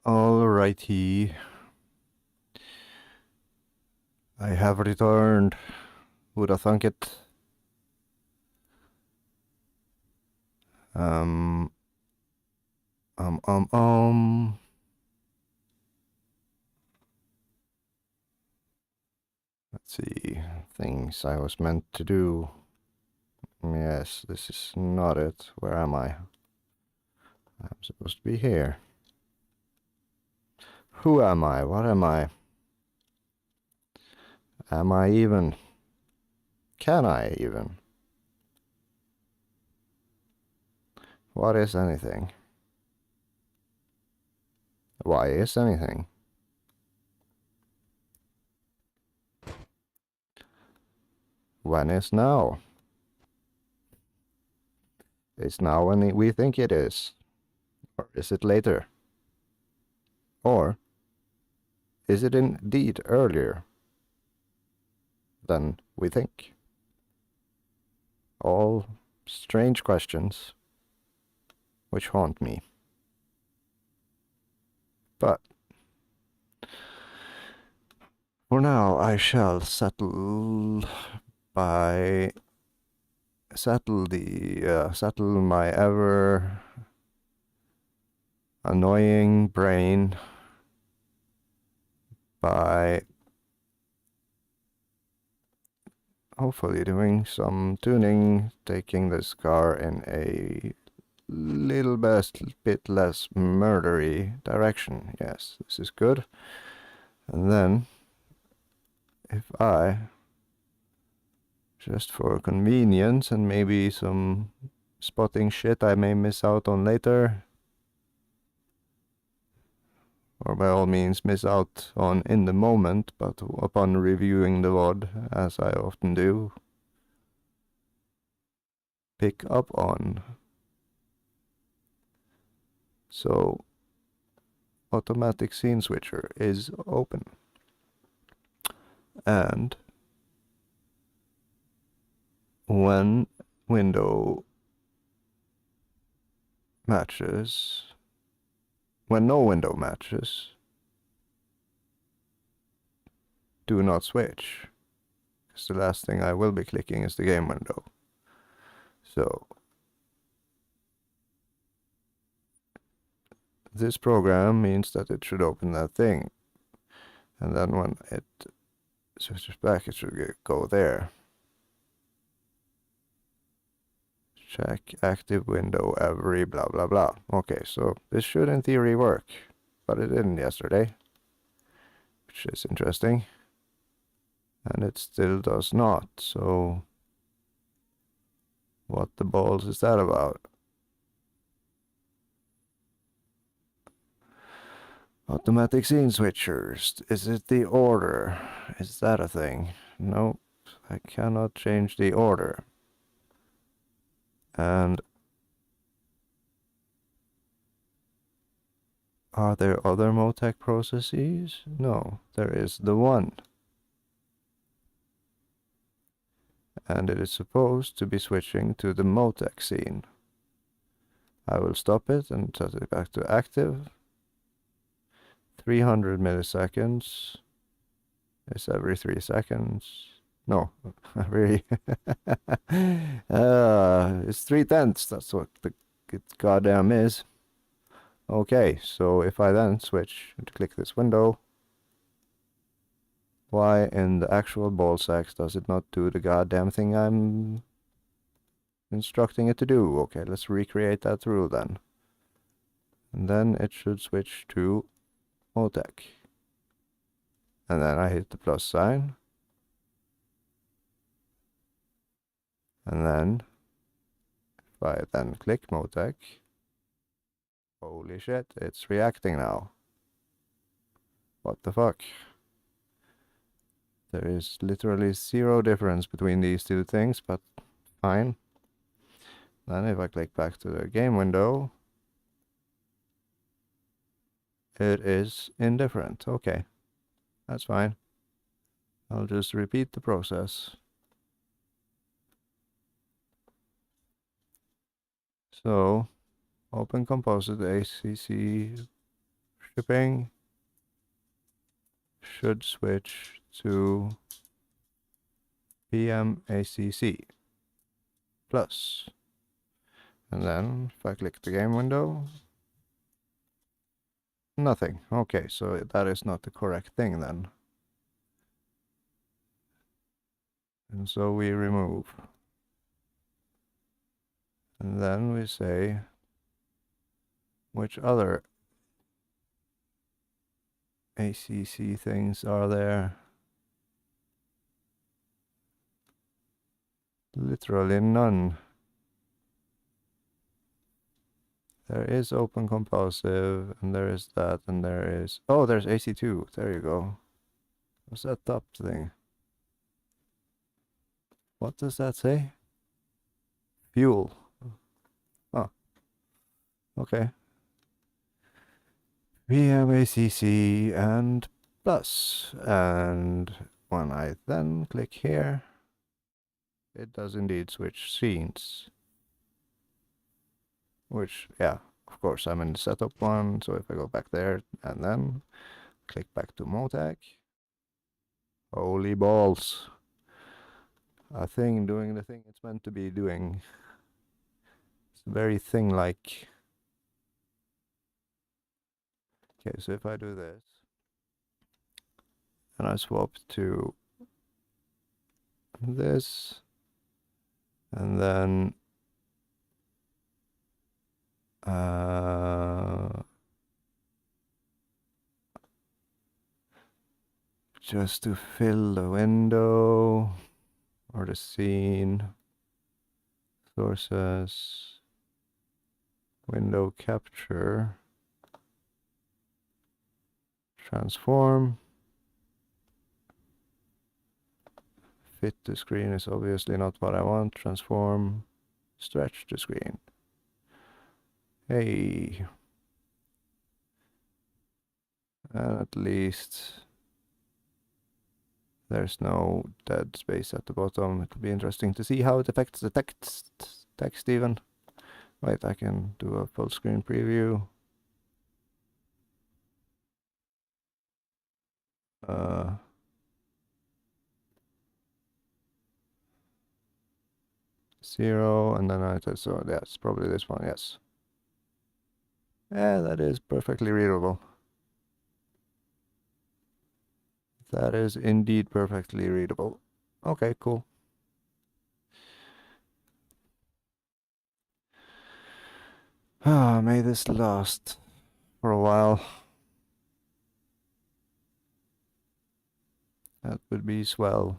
Alrighty. I have returned. Who'd have thunk it? Um. Let's see. Things I was meant to do. Yes, this is not it. Where am I? I'm supposed to be here. Who am I? What am I? Am I even? Can I even? What is anything? Why is anything? When is now? Is now when we think it is? Or is it later? Or is it indeed earlier than we think? All strange questions which haunt me. But for now, I shall settle my ever annoying brain by hopefully doing some tuning, taking this car in a little bit less murdery direction. Yes, this is good. And then, if I, just for convenience and maybe some spotting shit I may miss out on later, or by all means miss out on in the moment, but upon reviewing the VOD, as I often do, pick up on. So, automatic scene switcher is open. And when window matches, when no window matches, do not switch, because the last thing I will be clicking is the game window. So this program means that it should open that thing, and then when it switches back, it should go there. Check active window every blah blah blah. Okay, so this should in theory work, but it didn't yesterday, which is interesting. And it still does not, so what the balls is that about? Automatic scene switchers, is it the order? Is that a thing? Nope, I cannot change the order. And are there other Motec processes? No, there is the one. And it is supposed to be switching to the Motec scene. I will stop it and set it back to active. 300 milliseconds is every 3 seconds. No, every it's 3/10. That's what it goddamn is. Okay, so if I then switch and click this window, why in the actual ball sacks does it not do the goddamn thing I'm instructing it to do? Okay, let's recreate that rule then. And then it should switch to Motec. And then I hit the plus sign. And then, if I then click Motec, holy shit, it's reacting now. What the fuck? There is literally zero difference between these two things, but fine. Then if I click back to the game window, it is indifferent. Okay, that's fine. I'll just repeat the process. So, Open Composite ACC shipping should switch to PM ACC plus. And then if I click the game window, nothing. Okay, so that is not the correct thing then. And so we remove. And then we say which other ACC things are there. Literally none. There is Open Compulsive, and there is that, and there is... Oh, there's AC2. There you go. What's that top thing? What does that say? Fuel. Oh. Okay. VMACC and plus. And when I then click here, it does indeed switch scenes. Which, yeah, of course, I'm in the setup one, so if I go back there and then click back to Motec, holy balls. A thing doing the thing it's meant to be doing. It's very thing-like. Okay, so if I do this, and I swap to this, and then just to fill the window or the scene, sources, window capture, transform, fit the screen is obviously not what I want, transform, stretch the screen. Hey. And at least there's no dead space at the bottom. It'll be interesting to see how it affects the text even. Wait, I can do a full screen preview. Zero, and then I so yeah, it's probably this one, yes. Yeah, that is perfectly readable. That is indeed perfectly readable. Okay, cool. May this last for a while. That would be swell.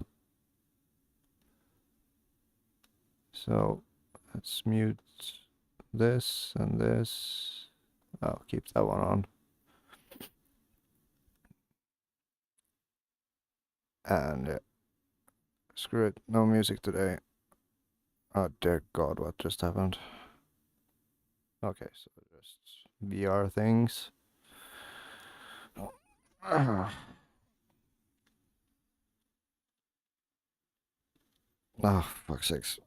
So let's mute this and this. Oh, keep that one on. And screw it, no music today. Oh dear God, what just happened? Okay, so just VR things. Oh, fuck's sakes.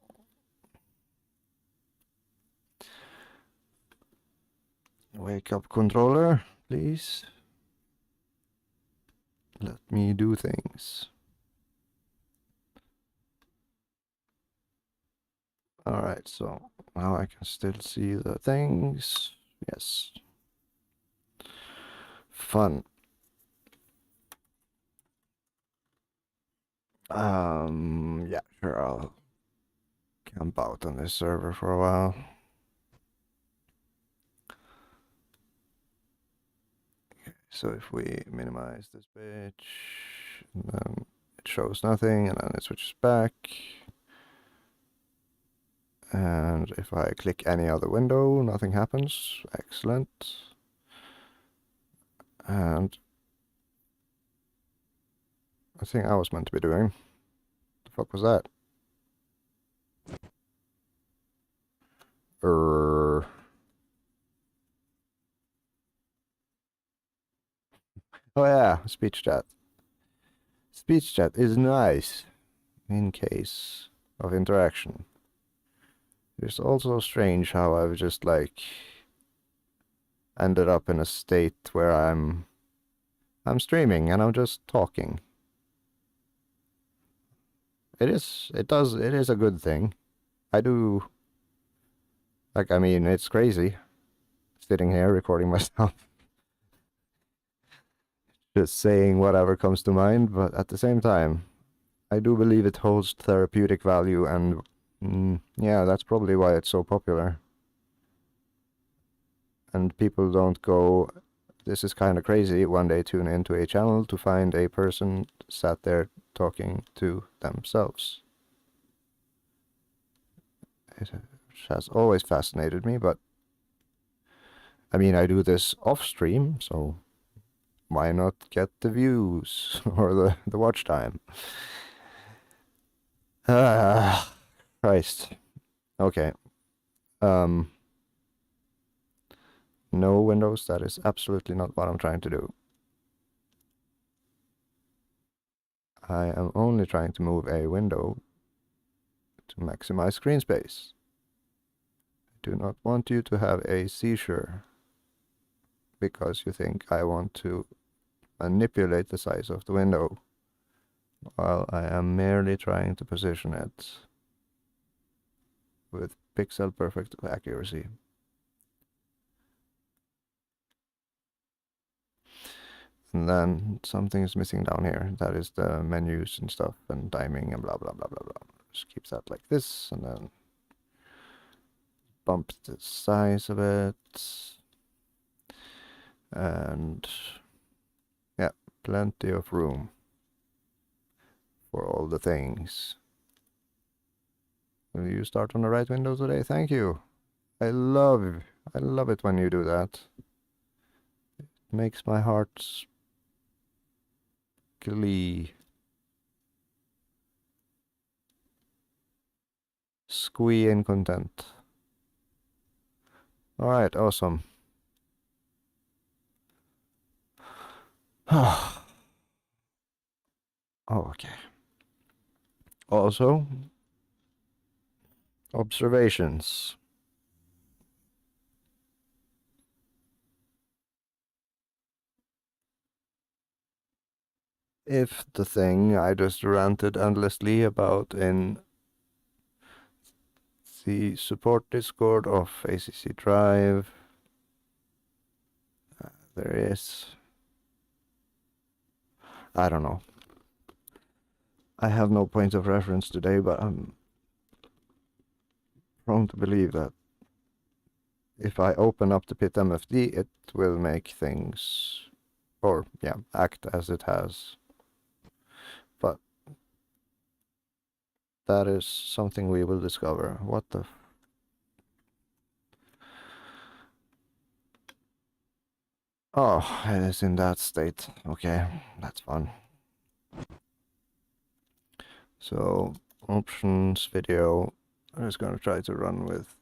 Wake up, controller, please. Let me do things. Alright, so now I can still see the things. Yes. Fun. Yeah, sure, I'll camp out on this server for a while. Okay, so if we minimize this bitch, and then it shows nothing, and then it switches back. And if I click any other window, nothing happens. Excellent. And I think I was meant to be doing. The fuck was that? Oh yeah, speech chat. Speech chat is nice in case of interaction. It's also strange how I've just like ended up in a state where I'm streaming and I'm just talking. It is a good thing. I do, like, I mean, it's crazy sitting here recording myself, just saying whatever comes to mind, but at the same time, I do believe it holds therapeutic value, and yeah, that's probably why it's so popular. And people don't go, this is kind of crazy, one day tune into a channel to find a person sat there talking to themselves. It has always fascinated me, but I mean, I do this off stream, so why not get the views or the watch time? Ah, Christ. Okay. No windows, that is absolutely not what I'm trying to do. I am only trying to move a window to maximize screen space. I do not want you to have a seizure because you think I want to manipulate the size of the window, while I am merely trying to position it with pixel perfect accuracy. And then something is missing down here. That is the menus and stuff and timing and blah blah blah blah blah. Just keep that like this, and then bump the size of it. And yeah, plenty of room for all the things. Will you start on the right window today? Thank you. I love it when you do that. It makes my heart glee. Squee and content. Alright, awesome. Oh, okay. Also, observations. If the thing I just ranted endlessly about in the support Discord of ACC Drive, there is, I don't know. I have no point of reference today, but I'm prone to believe that if I open up the pit MFD, it will make things, or yeah, act as it has. But that is something we will discover. What the oh, it is in that state. Okay, that's fun. So, options video. I'm just gonna try to run with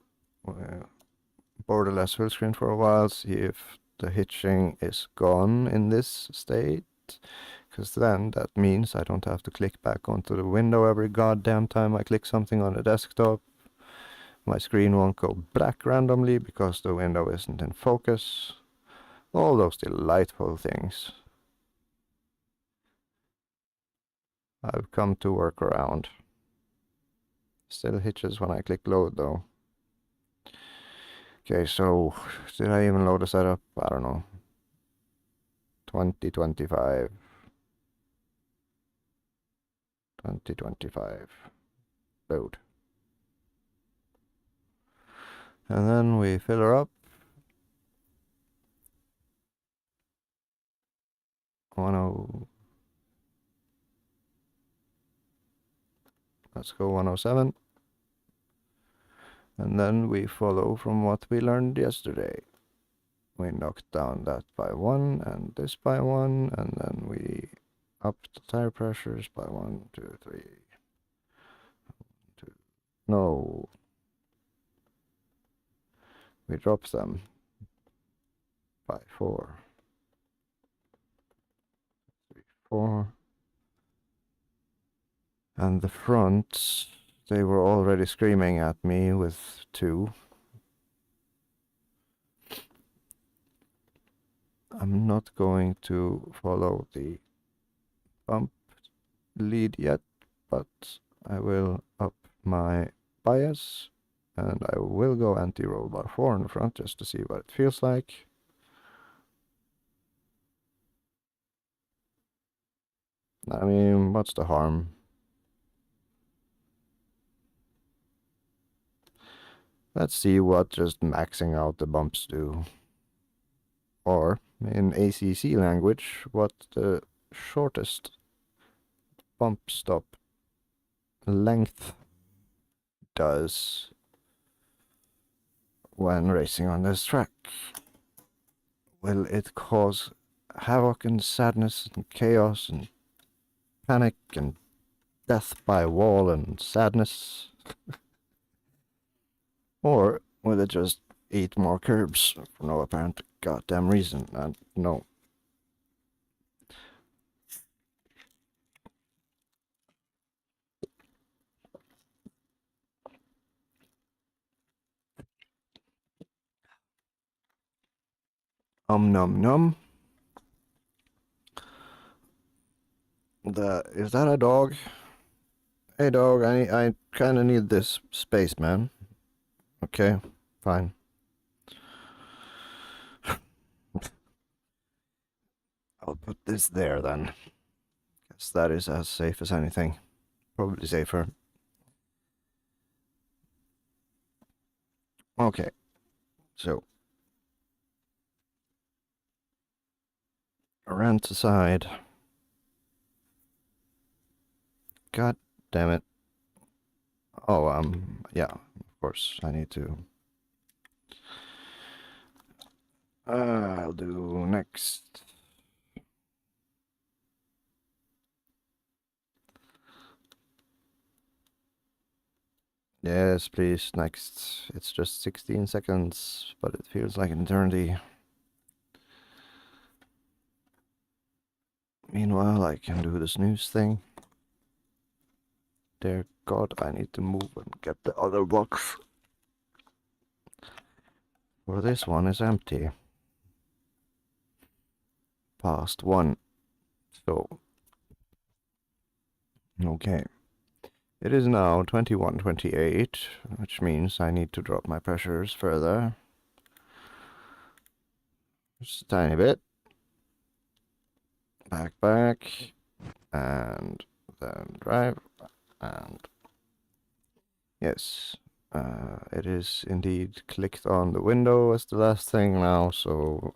borderless full screen for a while, see if the hitching is gone in this state, because then that means I don't have to click back onto the window every goddamn time I click something on the desktop. My screen won't go black randomly because the window isn't in focus. All those delightful things I've come to work around. Still hitches when I click load though. Okay, so did I even load a setup? I don't know. 2025. 2025. Load. And then we fill her up. 10. Let's go 107. And then we follow from what we learned yesterday. We knocked down that by 1 and this by 1, and then we upped the tire pressures by 1, 2, 3. 2. No. We dropped them by 4. 3, 4. And the fronts, they were already screaming at me with 2. I'm not going to follow the bump lead yet, but I will up my bias and I will go anti-roll bar 4 in the front just to see what it feels like. I mean, what's the harm? Let's see what just maxing out the bumps do. Or, in ACC language, what the shortest bump stop length does when racing on this track. Will it cause havoc and sadness and chaos and panic and death by wall and sadness? Or will it just eat more curbs for no apparent goddamn reason? And no. Num num. Is that a dog? Hey dog, I kinda need this space, man. Okay, fine. I'll put this there then. Guess that is as safe as anything. Probably safer. Okay, so rant aside. God damn it. Oh, yeah, of course, I need to. I'll do next. Yes, please, next. It's just 16 seconds, but it feels like an eternity. Meanwhile, I can do the snooze thing. Dear God, I need to move and get the other box. For this one is empty. Past one. So, okay. It is now 21:28, which means I need to drop my pressures further. Just a tiny bit. Back, and then drive, and yes, it is indeed clicked on the window as the last thing now, so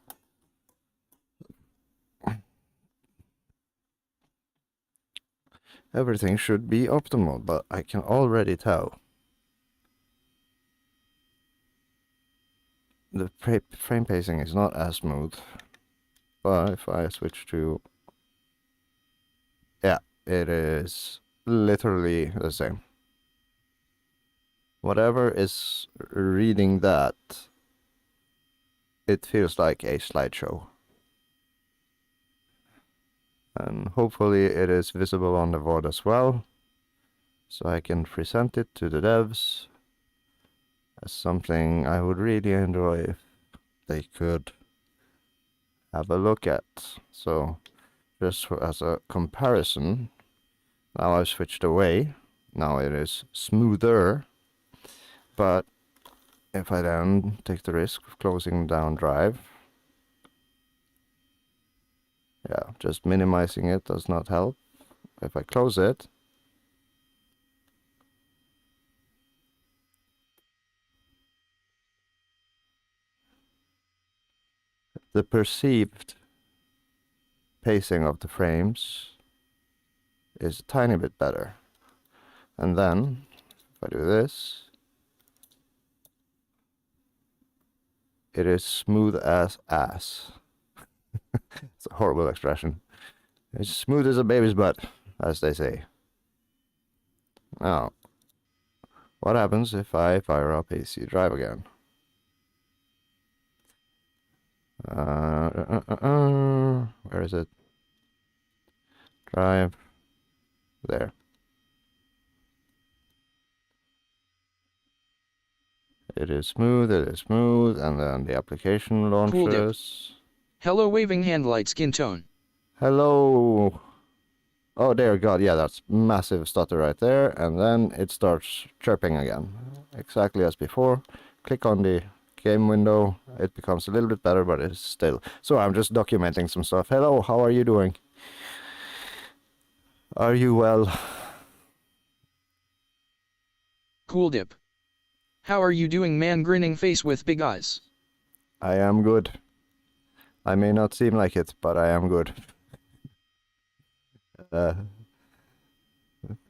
everything should be optimal, but I can already tell the frame pacing is not as smooth. But if I switch to, yeah, it is literally the same. Whatever is reading that, it feels like a slideshow. And hopefully it is visible on the VOD as well, so I can present it to the devs as something I would really enjoy if they could have a look at. So just as a comparison, now I've switched away. Now it is smoother, but if I then take the risk of closing down drive, yeah, just minimizing it does not help. If I close it, the perceived pacing of the frames is a tiny bit better. And then, if I do this, it is smooth as ass. It's a horrible expression. It's smooth as a baby's butt, as they say. Now, what happens if I fire up AC drive again? Where is it? Drive. There. It is smooth, and then the application launches. Hello waving hand light skin tone. Hello. Oh dear God, yeah, that's massive stutter right there, and then it starts chirping again. Exactly as before. Click on the game window, it becomes a little bit better, but it's still... So I'm just documenting some stuff. Hello, how are you doing? Are you well? Cool dip. How are you doing, man? Grinning face with big eyes. I am good. I may not seem like it, but I am good.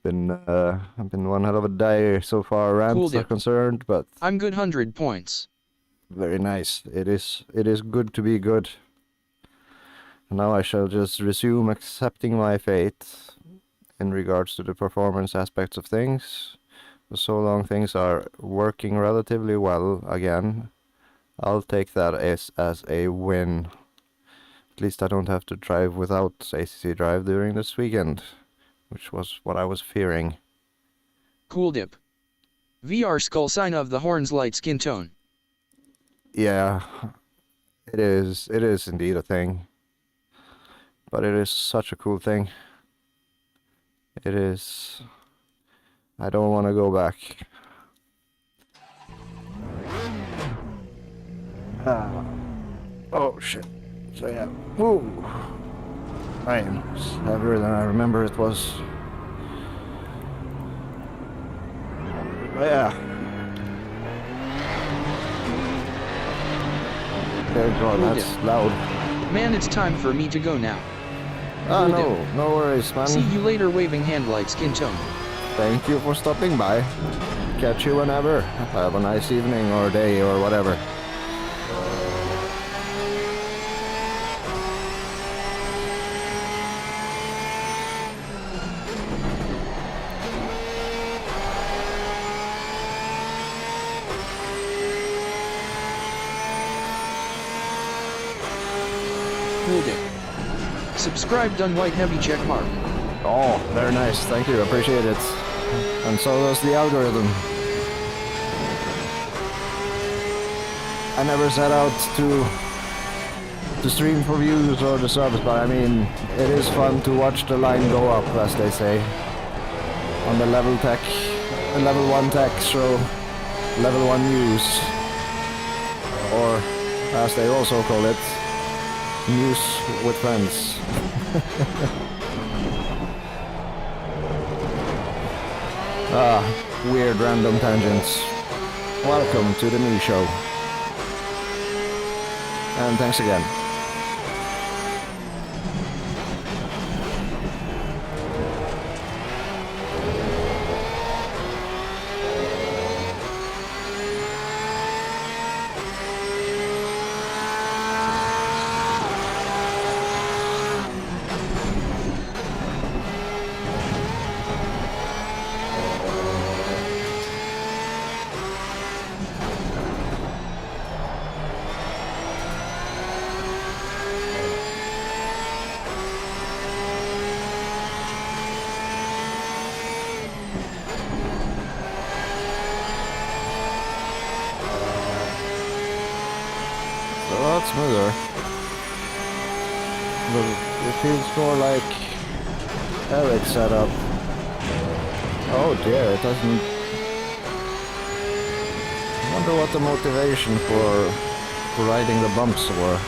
Been one hell of a day so far, rants are concerned, but I'm good 100 points. Very nice. It is good to be good. Now I shall just resume accepting my fate in regards to the performance aspects of things. So long things are working relatively well again, I'll take that as a win. At least I don't have to drive without ACC Drive during this weekend, which was what I was fearing. Cool dip. VR skull sign of the horns light skin tone. Yeah, it is indeed a thing. But it is such a cool thing. It is... I don't want to go back. Oh shit. So yeah, woo! I am heavier than I remember it was. But yeah. There you go, that's loud. Man, it's time for me to go now. Ah, no worries, man. See you later, waving hand light skin tone. Thank you for stopping by. Catch you whenever. Have a nice evening or day or whatever. Cool dip. Subscribe done white heavy check mark. Oh, very nice. Thank you. Appreciate it. And so does the algorithm. I never set out to stream for views or the subs, but I mean, it is fun to watch the line go up, as they say. On the level 1 tech show, level 1 news. Or, as they also call it, news with friends. Weird random tangents. Welcome to the me show. And thanks again. Smoother, but it feels more like Eric's setup. Oh dear, it doesn't... I wonder what the motivation for riding the bumps were.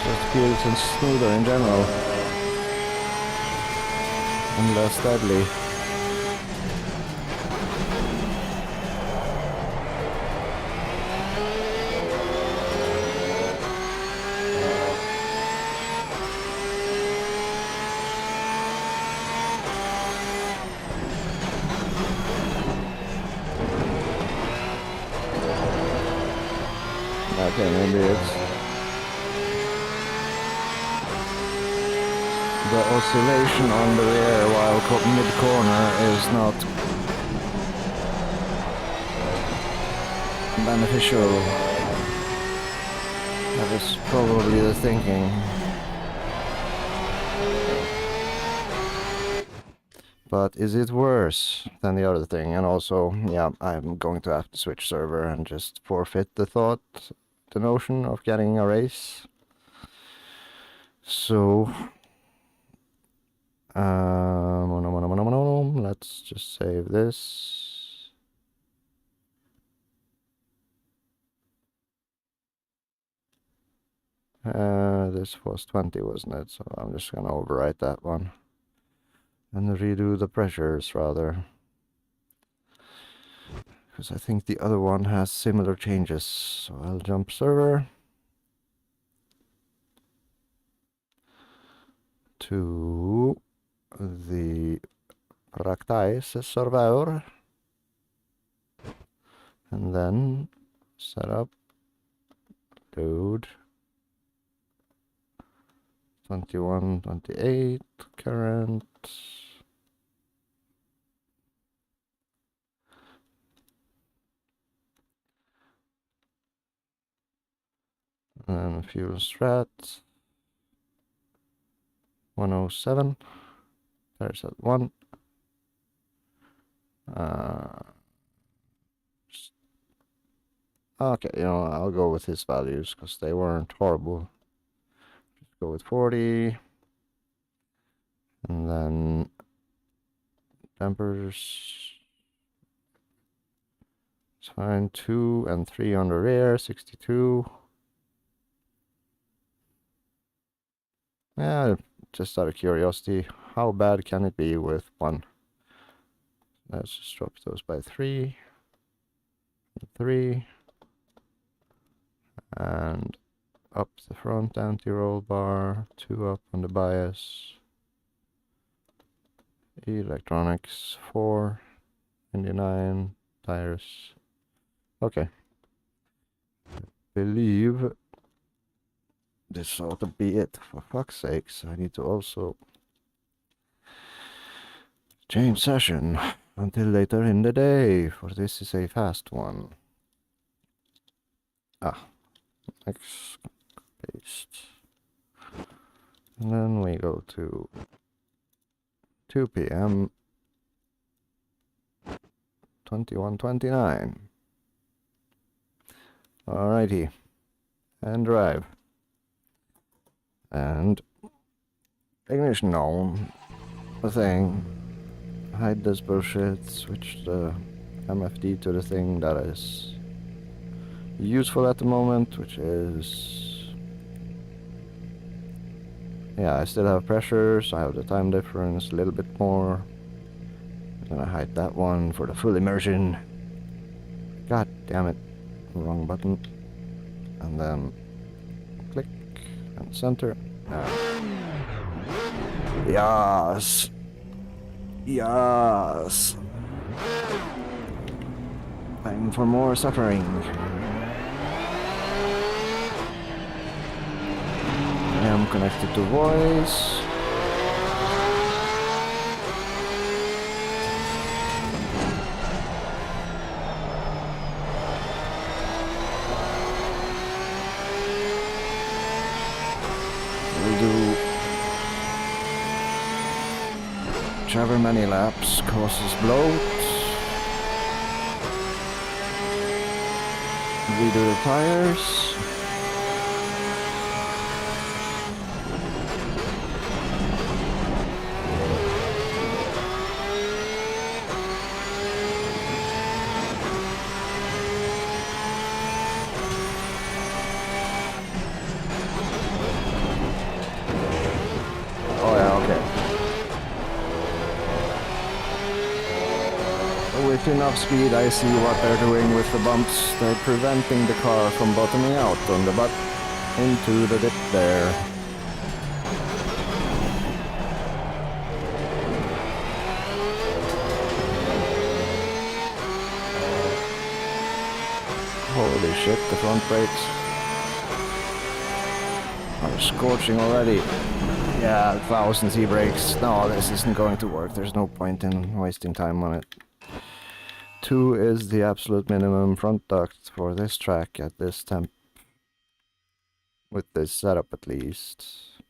Just feels smoother in general. And less deadly. Okay, maybe it's the oscillation on the rear while mid-corner is not beneficial. That is probably the thinking. But is it worse than the other thing? And also, yeah, I'm going to have to switch server and just forfeit the notion of getting a race. So, let's just save this. This was 20, wasn't it? So I'm just gonna overwrite that one. And redo the pressures, rather. Because I think the other one has similar changes. So I'll jump server to the Riptide server. And then set up, load 21, 28, current. And fuel strat 107. There's that one. Okay, you know, I'll go with his values because they weren't horrible. Just go with 40. And then dampers. It's fine. 2 and 3 on the rear, 62. Yeah, just out of curiosity, how bad can it be with 1? Let's just drop those by 3. 3. And up the front anti-roll bar, 2 up on the bias. Electronics 4, 99, tires. Okay. Believe this ought to be it. For fuck's sakes, I need to also change session until later in the day, for this is a fast one. Next, paste. And then we go to 2 p.m. 21:29. Alrighty. And drive. And ignition on. The thing. Hide this bullshit. Switch the MFD to the thing that is useful at the moment, which is... Yeah, I still have pressure, so I have the time difference a little bit more. I'm gonna hide that one for the full immersion. God damn it. Wrong button. And then click and center. Yes. Yes. Time for more suffering. I am connected to voice. We'll do whichever many laps causes bloat. Redo the tires. With enough speed, I see what they're doing with the bumps. They're preventing the car from bottoming out on the butt into the dip there. Holy shit, the front brakes are scorching already. Yeah, 1000 Z-brakes. No, this isn't going to work. There's no point in wasting time on it. 2 is the absolute minimum front duct for this track at this temp. With this setup at least.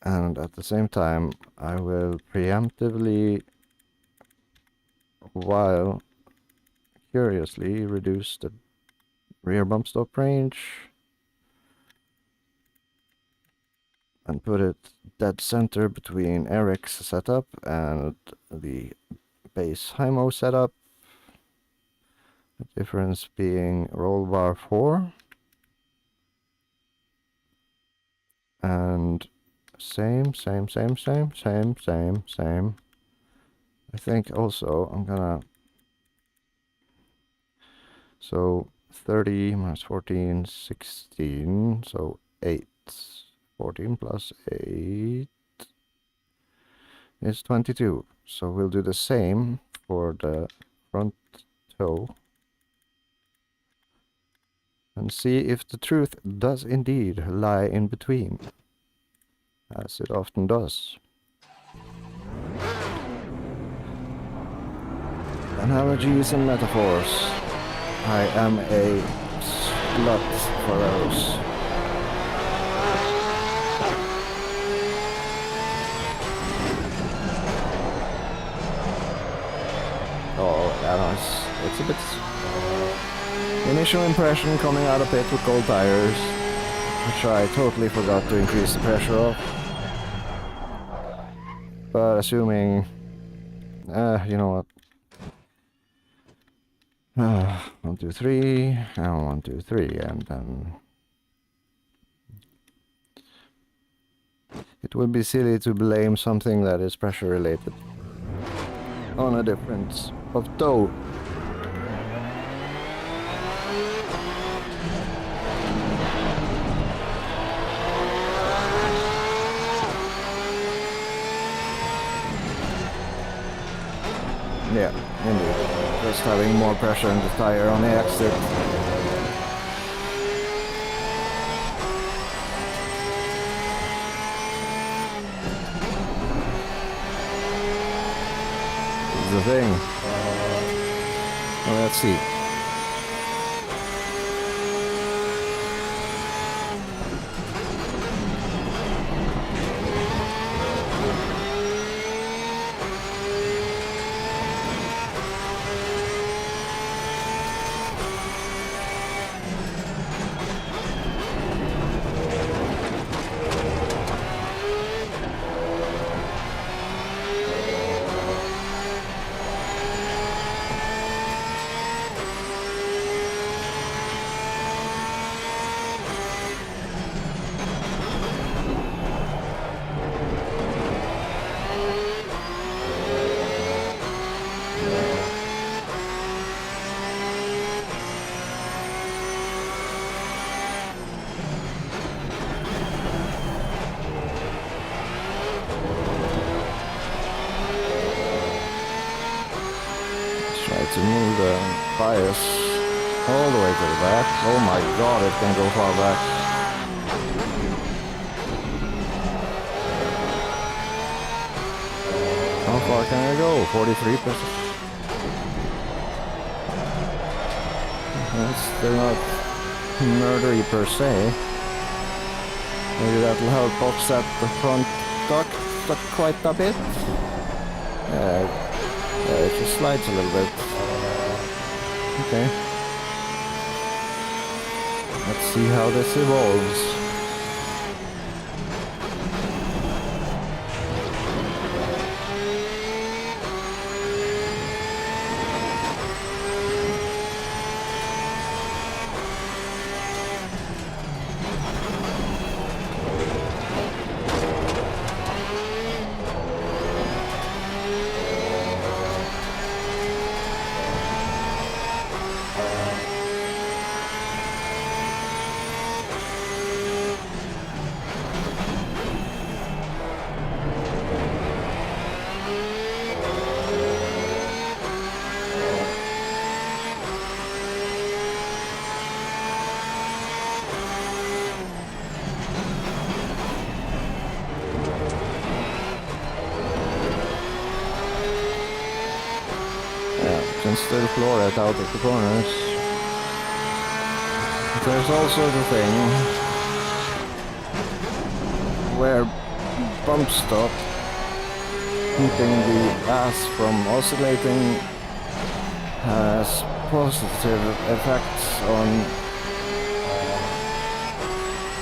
And at the same time, I will preemptively, while curiously, reduce the rear bump stop range and put it dead center between Eric's setup and the base HIMO setup. The difference being roll bar 4 and same. I think also I'm gonna, so 30 minus 14, 16, so 8. 14 plus 8 is 22. So we'll do the same for the front toe and see if the truth does indeed lie in between, as it often does. Analogies and metaphors. I am a slut for those. Oh, yeah, it's a bit... Initial impression coming out of pit with cold tires, which I totally forgot to increase the pressure of. But assuming... you know what? 1, 2, 3, and 1, 2, 3, and then... It would be silly to blame something that is pressure related on a difference of toe. Yeah, indeed. Just having more pressure in the tire on the exit. This is the thing. Well, let's see. To move the bias all the way to the back. Oh my god, it can go far back. How far can I go? 43%. That's still not murdery per se. Maybe that'll help offset the front duct quite a bit. Yeah, it just slides a little bit. Okay. Let's see how this evolves. Can still floor it out of the corners. But there's also the thing where bump stop, keeping the ass from oscillating, has positive effects on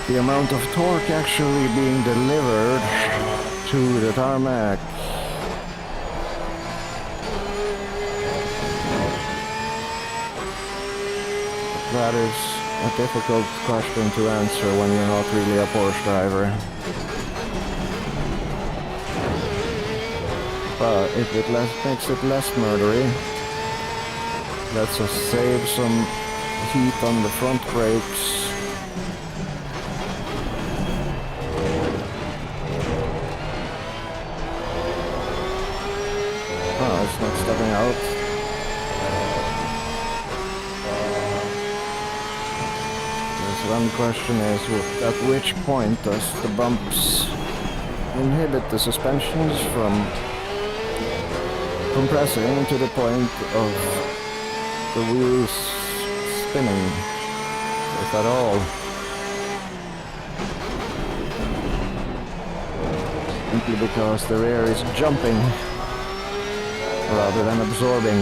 the amount of torque actually being delivered to the tarmac. That is a difficult question to answer when you're not really a Porsche driver. But if it makes it less murdery, lets us save some heat on the front brakes. Oh, it's not stepping out. One question is, at which point does the bumps inhibit the suspensions from compressing to the point of the wheels spinning, if at all? Simply because the rear is jumping rather than absorbing.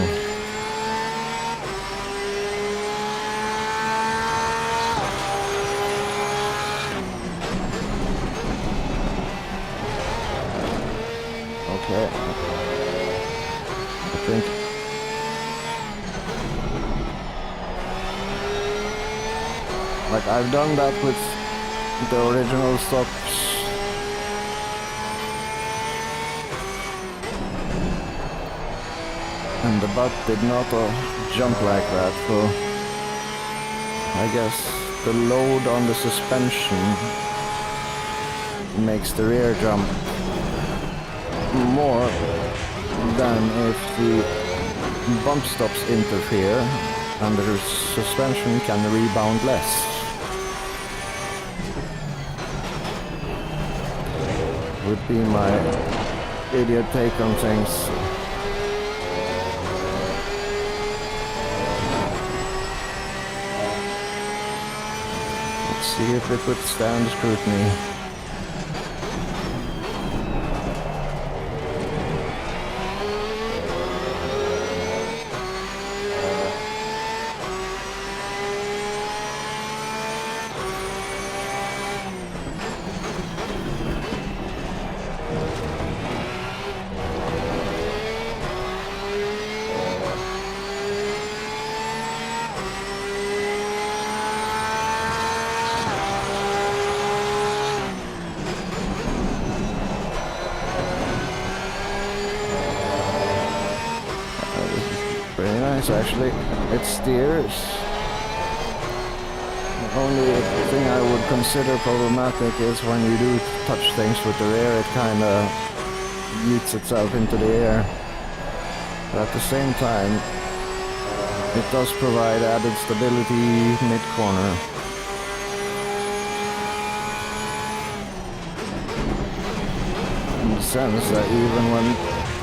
Okay. I think like I've done that with the original stops. And the butt did not jump like that, so I guess the load on the suspension makes the rear jump more than if the bump stops interfere and the suspension can rebound less. Would be my idiot take on things. Let's see if it would stand scrutiny. Actually, it steers. The only thing I would consider problematic is when you do touch things with the rear, it kind of yeets itself into the air. But at the same time, it does provide added stability mid-corner. In the sense that even when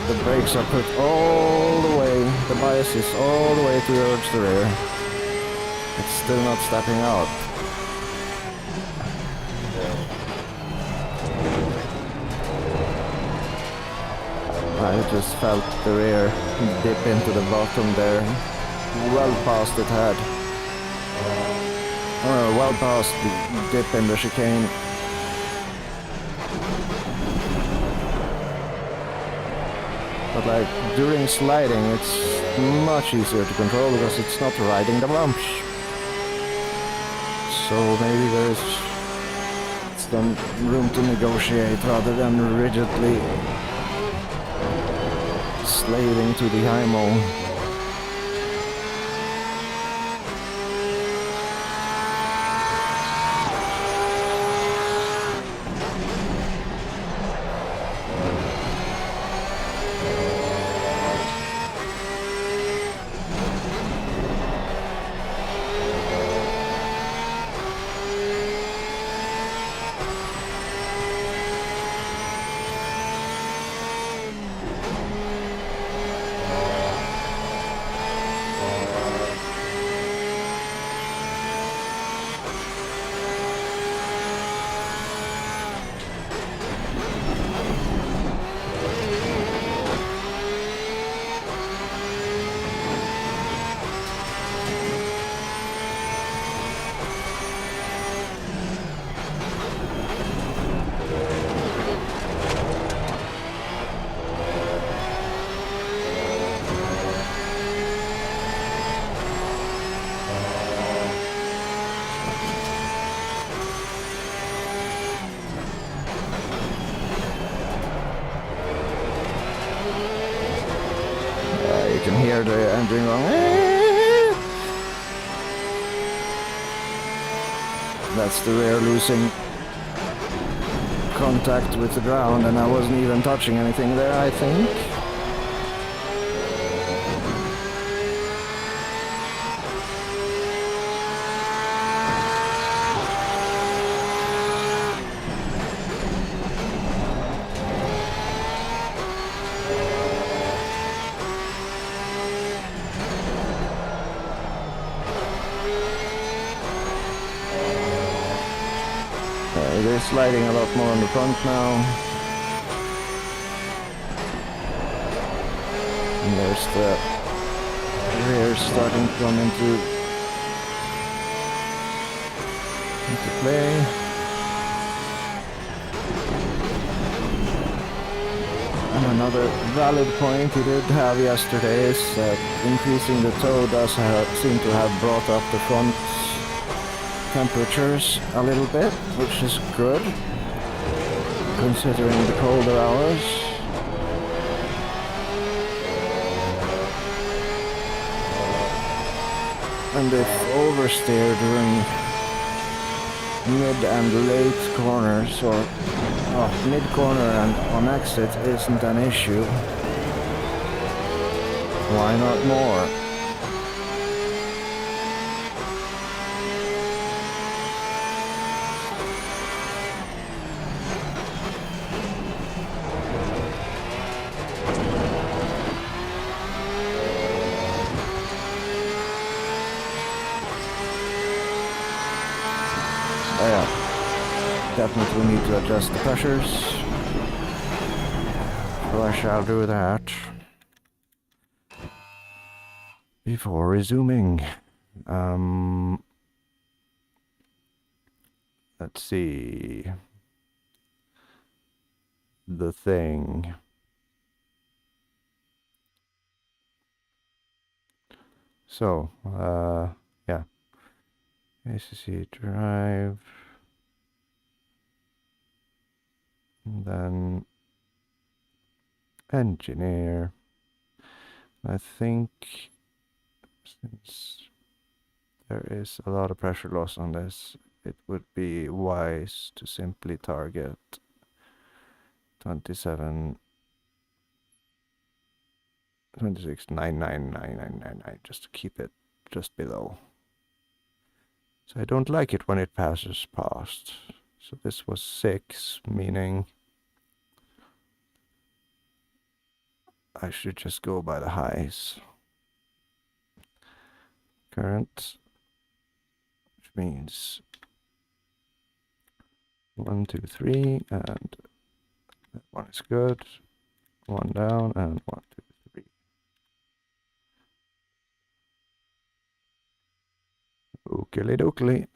the brakes are put all the way, the bias is all the way towards the rear, it's still not stepping out. I just felt the rear dip into the bottom there, well past it had. Well past the dip in the chicane. But like during sliding, it's much easier to control because it's not riding the bumps. So maybe there's some room to negotiate rather than rigidly slaving to the IMO. can hear the engine going. That's the rear losing contact with the ground, and I wasn't even touching anything there, I think. It is sliding a lot more on the front now. And there's the rear starting to come into play. And another valid point he did have yesterday is that increasing the toe does seem to have brought up the front temperatures a little bit, which is good considering the colder hours. And if oversteer during mid and late corners, or mid corner and on exit isn't an issue, why not more? Definitely need to adjust the pressures, so I shall do that before resuming. Let's see. The thing. So, yeah. ACC drive. And then engineer. I think since there is a lot of pressure loss on this, it would be wise to simply target 26 99999 just to keep it just below. So I don't like it when it passes past. So this was 6, meaning I should just go by the highs. Current, which means 1, 2, 3, and that one is good. 1 down and 1, 2, 3. Ookily dookily.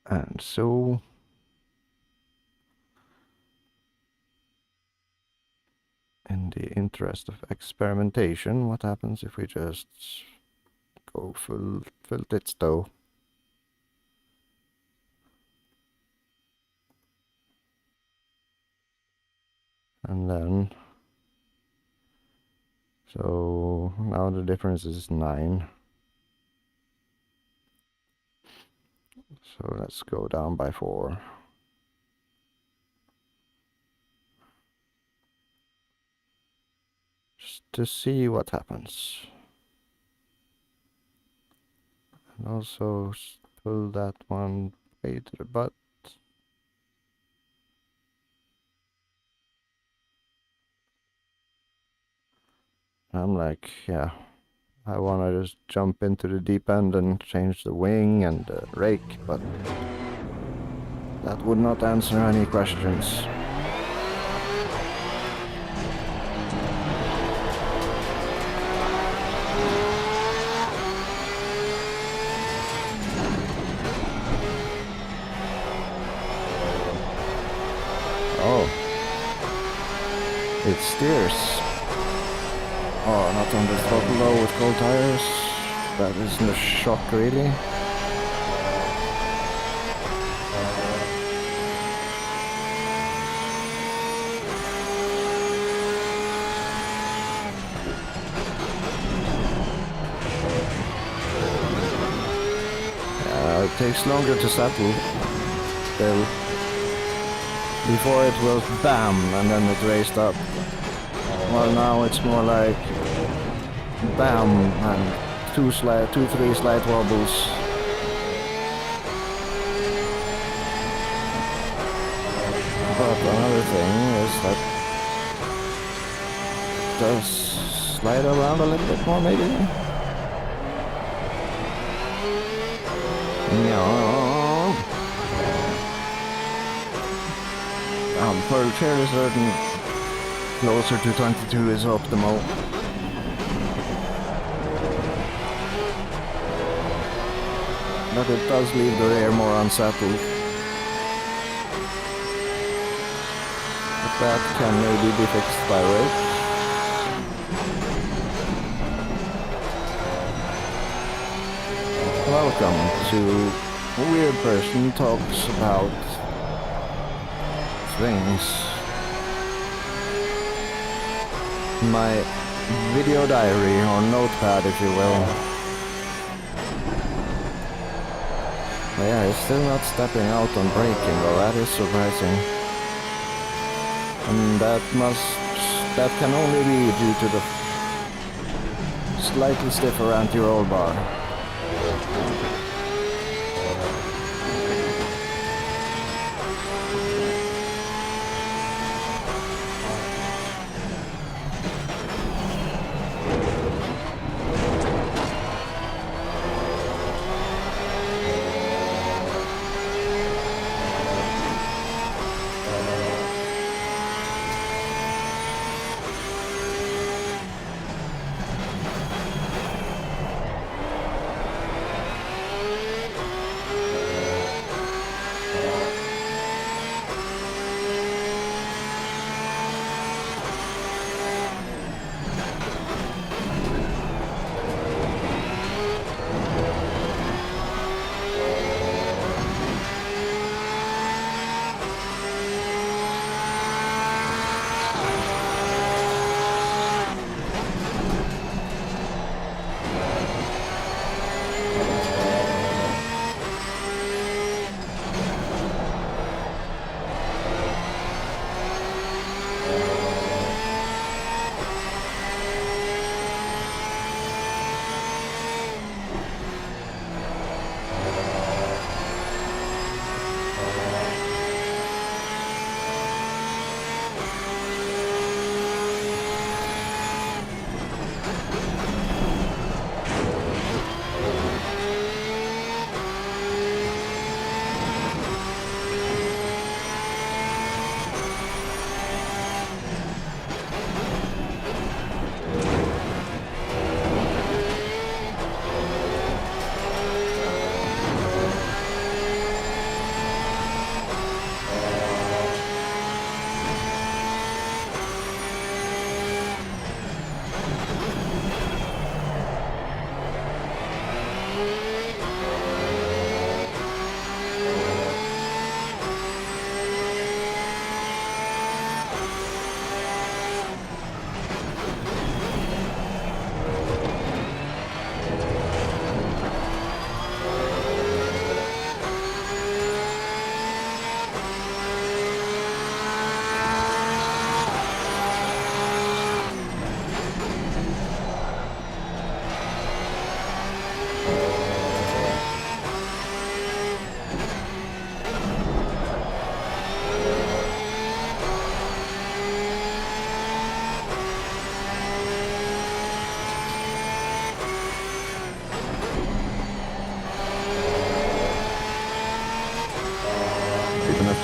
And so in the interest of experimentation, what happens if we just go full tits though? And then, so now the difference is 9. So let's go down by 4. Just to see what happens. And also pull that one way to the butt. I'm like, yeah, I want to just jump into the deep end and change the wing and the rake, but that would not answer any questions. Oh, it steers. Oh, not on the throttle though with cold tires. That isn't a shock really. takes longer to settle. Still. Before it was BAM and then it raised up. Well, now it's more like BAM and two, three slight wobbles. But another thing is that it does slide around a little bit more, maybe. No. I'm fairly certain closer to 22 is optimal. But it does leave the rear more unsettled. But that can maybe be fixed by rate. Welcome to A Weird Person Talks About Things. My video diary, or notepad if you will. But yeah, it's still not stepping out on braking, though that is surprising. And that can only be due to the slightly stiffer anti-roll bar.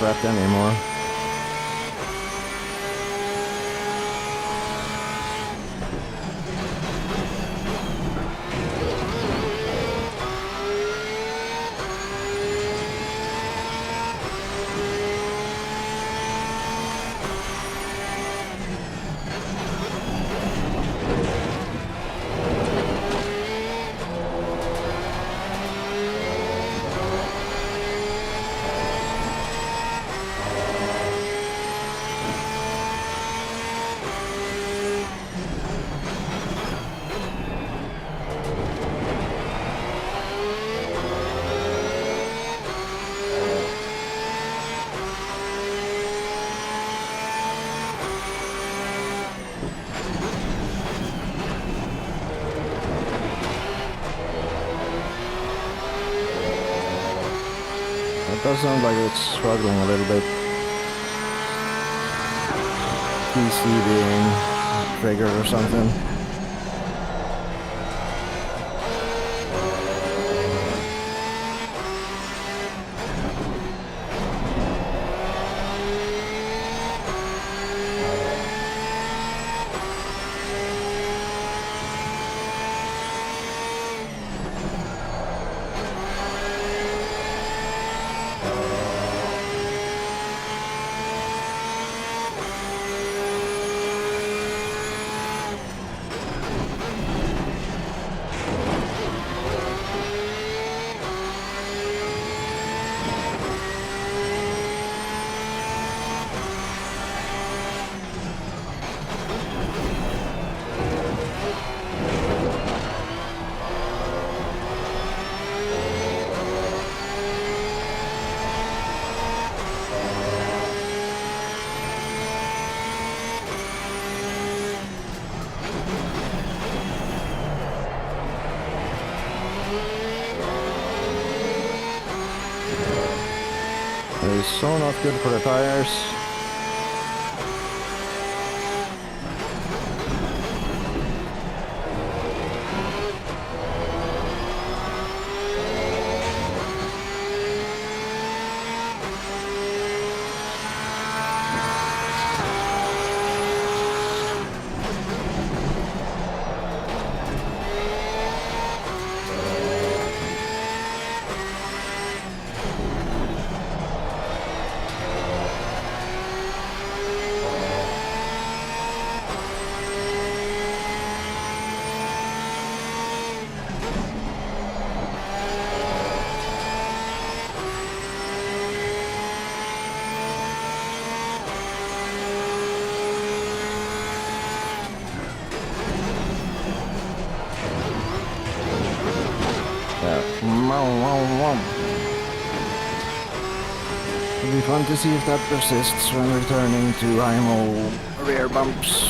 Left anymore. It does sound like it's struggling a little bit. PC being triggered or something. It is so not good for the tires. It'll be fun to see if that persists when returning to IMO rear bumps.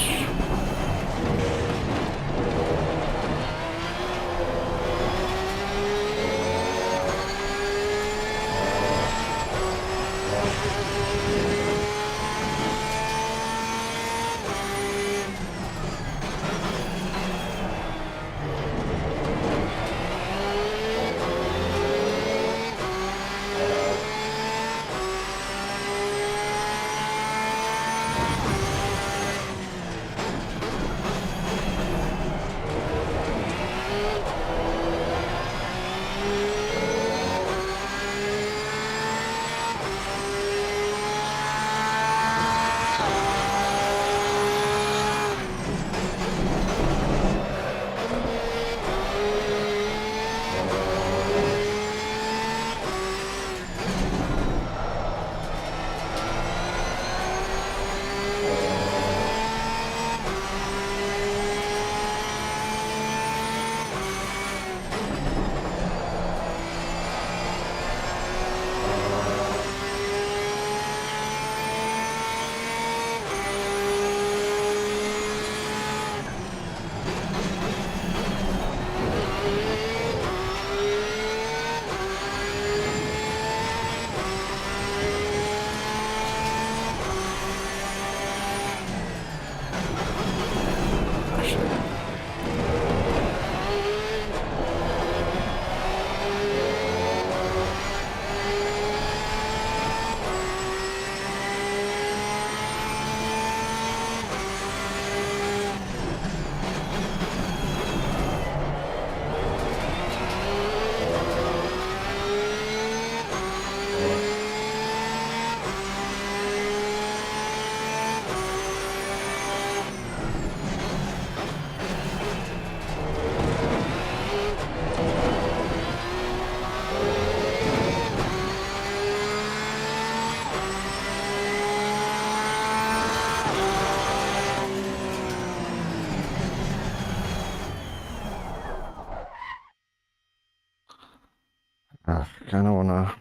Kind of wanna.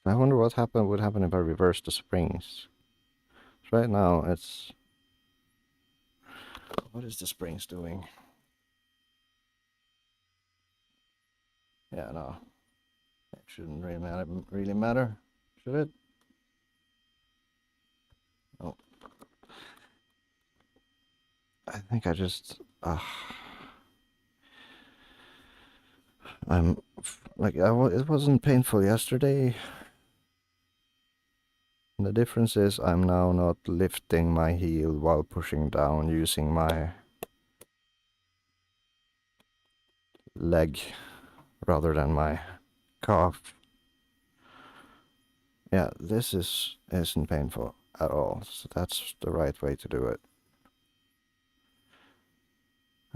I wonder what would happen if I reverse the springs. So right now it's What is the springs doing? Yeah, no. It shouldn't really matter, should it? Oh. I think I just... I'm... Like, it wasn't painful yesterday. The difference is I'm now not lifting my heel while pushing down using my leg rather than my calf. Yeah, this isn't painful at all, so that's the right way to do it.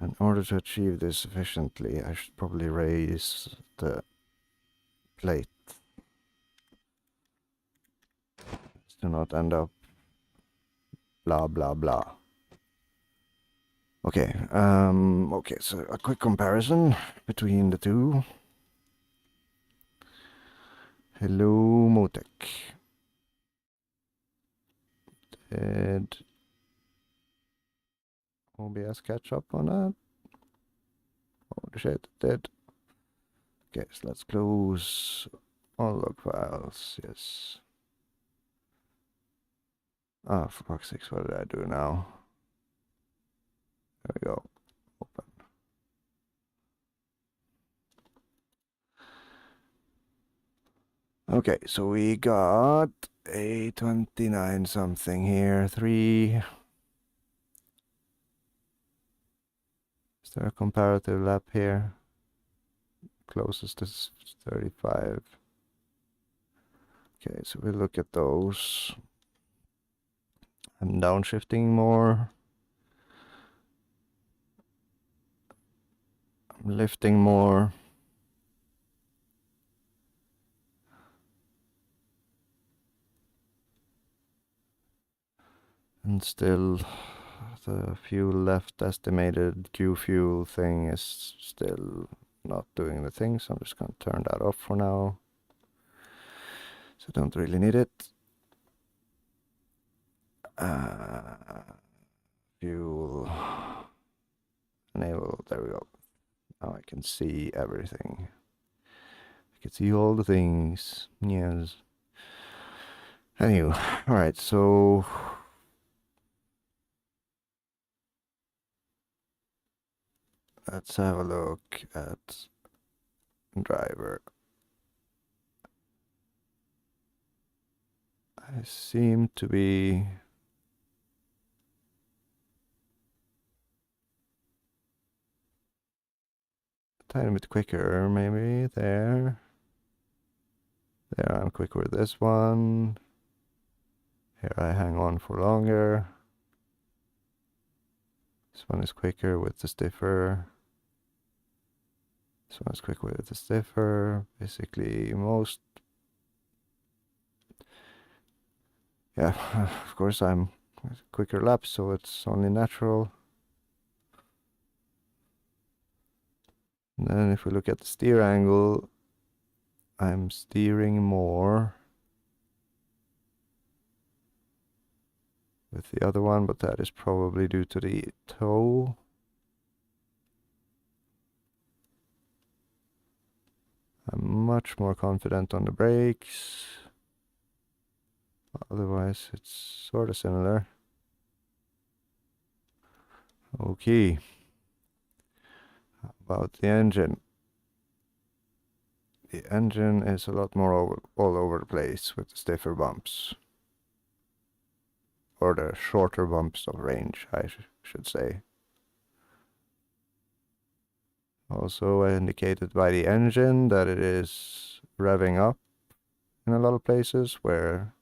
In order to achieve this efficiently, I should probably raise the plate to not end up blah blah blah. Okay, okay, so a quick comparison between the two. Hello, Motec. Did OBS catch up on that? Oh shit, it did. Okay, so let's close all log files, yes. Ah, for fuck's sakes, what did I do now? There we go. Open. Okay, so we got a 29 something here, 3. Is there a comparative lap here? Closest is 35. Okay, so we look at those. I'm downshifting more. I'm lifting more. And still, the fuel left estimated Q fuel thing is still not doing the thing, so I'm just going to turn that off for now. So I don't really need it. Fuel. Enable, there we go. Now I can see everything. I can see all the things. Yes. Anyway, alright, so let's have a look at driver. I seem to be a tiny bit quicker, maybe there. There, I'm quicker with this one. Here I hang on for longer. This one is quicker with the stiffer. This one is quicker with the stiffer. Basically, most. Yeah, of course I'm quicker laps, so it's only natural. And then if we look at the steer angle, I'm steering more with the other one, but that is probably due to the toe. I'm much more confident on the brakes. Otherwise, it's sort of similar. Okay. How about the engine? The engine is a lot more all over the place with the stiffer bumps. Or the shorter bumps of range, I should say. Also indicated by the engine that it is revving up in a lot of places where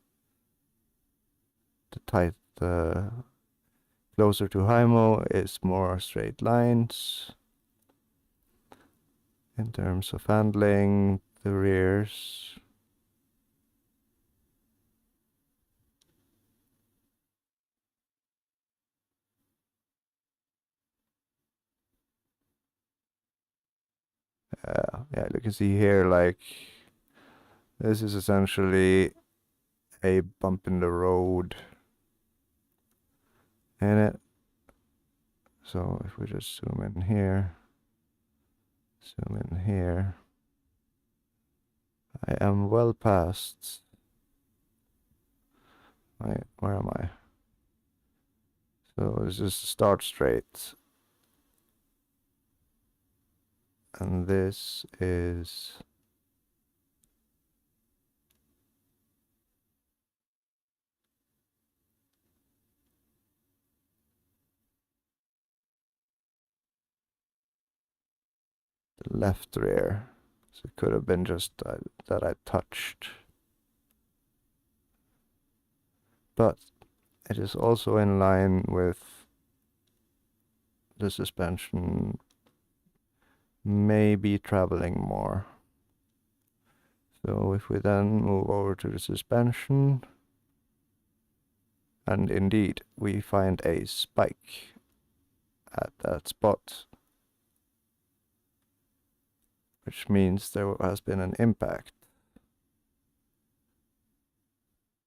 the closer to HIMO is more straight lines. In terms of handling the rears, yeah, you can see here, like, this is essentially a bump in the road in it. So if we just zoom in here, zoom in here, I am well past. Where am I? So this is start straight. And this is the left rear. So it could have been just that I touched. But it is also in line with the suspension maybe traveling more. So if we then move over to the suspension, and indeed we find a spike at that spot, which means there has been an impact.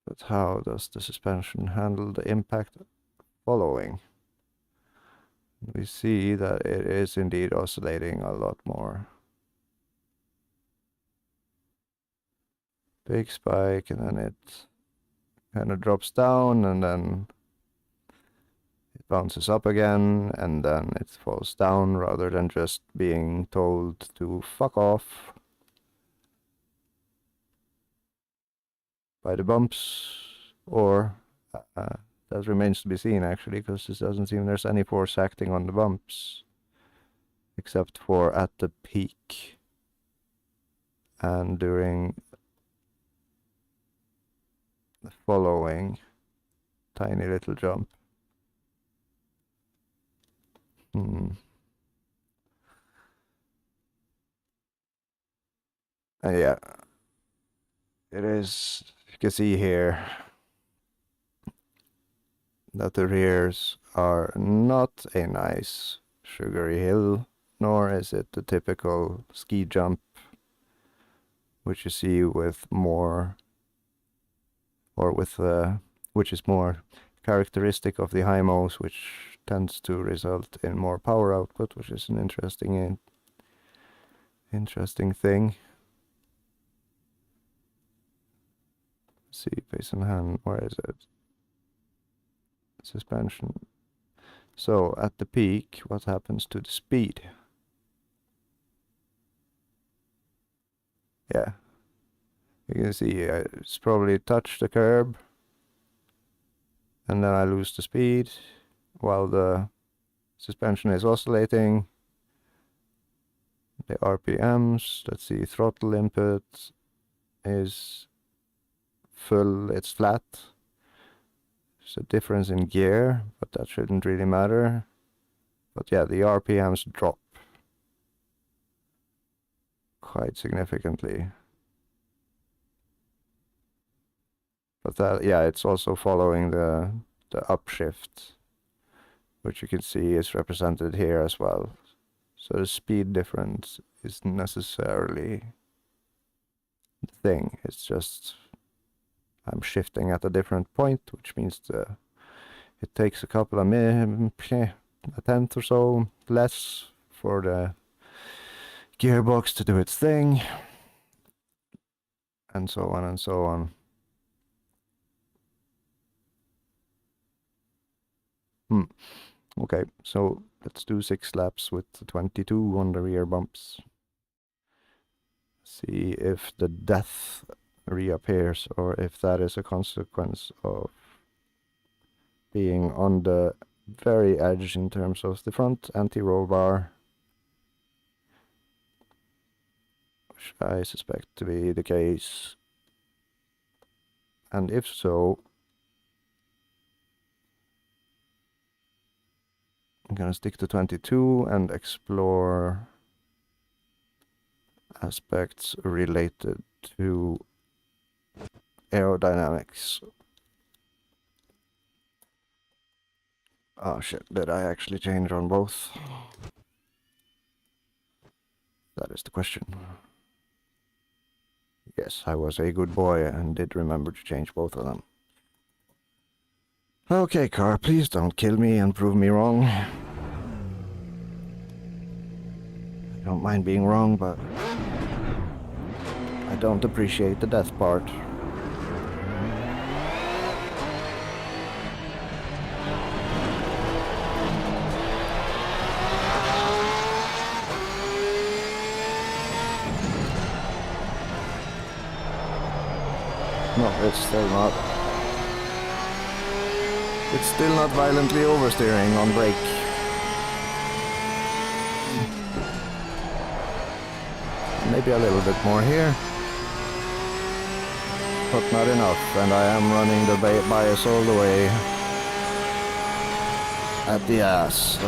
But how does the suspension handle the impact following? We see that it is indeed oscillating a lot more. Big spike, and then it kind of drops down, and then it bounces up again, and then it falls down rather than just being told to fuck off by the bumps, or that remains to be seen actually, because it doesn't seem there's any force acting on the bumps except for at the peak and during the following tiny little jump. And yeah, it is, you can see here that the rears are not a nice sugary hill, nor is it the typical ski jump which you see with more, or with which is more characteristic of the HIMOs, which tends to result in more power output, which is an interesting thing. Let's see, base and hand, where is it? Suspension. So at the peak, what happens to the speed? Yeah, you can see it's probably touched the curb, and then I lose the speed while the suspension is oscillating. The RPMs, let's see, throttle input is full, it's flat. There's a difference in gear, but that shouldn't really matter. But yeah, the RPMs drop quite significantly. But that, yeah, it's also following the upshift, which you can see is represented here as well. So the speed difference isn't necessarily the thing, it's just I'm shifting at a different point, which means it takes a couple of a tenth or so less for the gearbox to do its thing, and so on and so on. Okay, so let's do 6 laps with 22 on the rear bumps. See if the death reappears, or if that is a consequence of being on the very edge in terms of the front anti-roll bar, which I suspect to be the case. And if so, I'm gonna stick to 22 and explore aspects related to aerodynamics. Oh shit, did I actually change on both? That is the question. Yes, I was a good boy and did remember to change both of them. Okay, car, please don't kill me and prove me wrong. I don't mind being wrong, but I don't appreciate the death part. No, it's still not. It's still not violently oversteering on brake. Maybe a little bit more here. But not enough, and I am running the bias all the way at the ass, so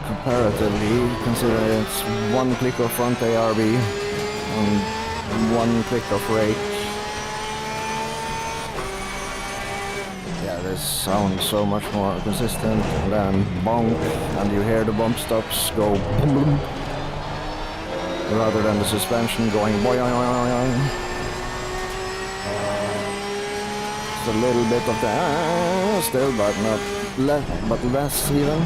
comparatively, considering it's one click of front ARB and one click of rake. Yeah, this sounds so much more consistent, and then bonk, and you hear the bump stops go boom boom, rather than the suspension going boing. It's a little bit of the still, but not less even.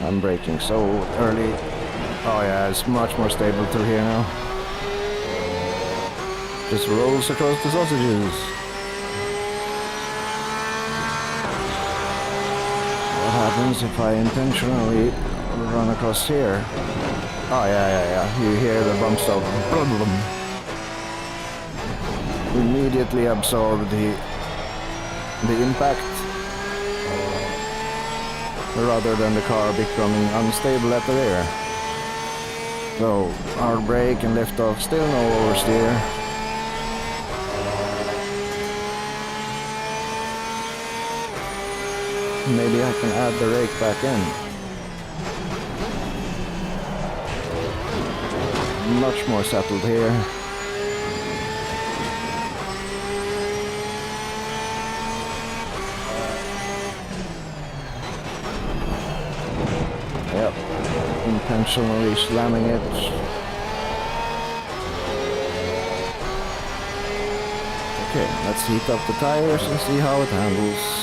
I'm braking so early. Oh yeah, it's much more stable through here now. Just rolls across the sausages. What happens if I intentionally run across here? Oh yeah. You hear the bump stop. Immediately absorb the impact, rather than the car becoming unstable at the rear. So, hard brake and lift off, still no oversteer. Maybe I can add the rake back in. Much more settled here. Yep, intentionally slamming it. Okay, let's heat up the tires and see how it handles.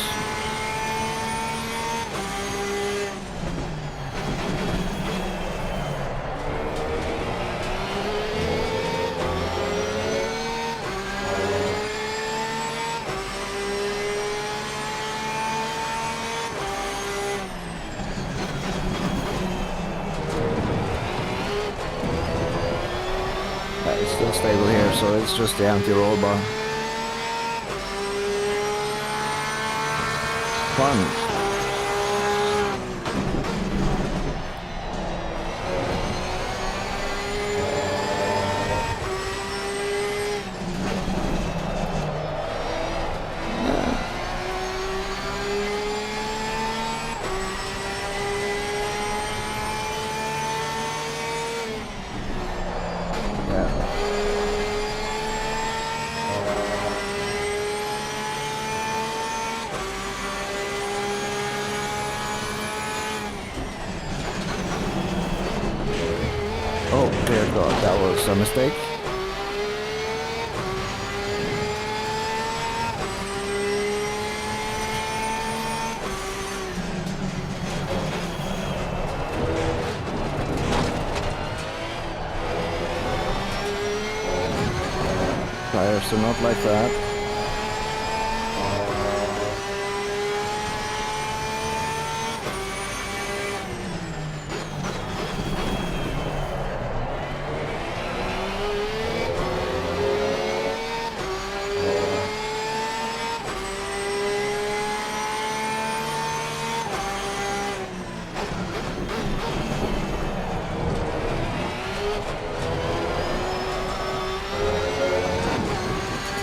It's still stable here, so it's just the anti-roll bar. Fun. Oh dear God, that was a mistake. Tires do not like that.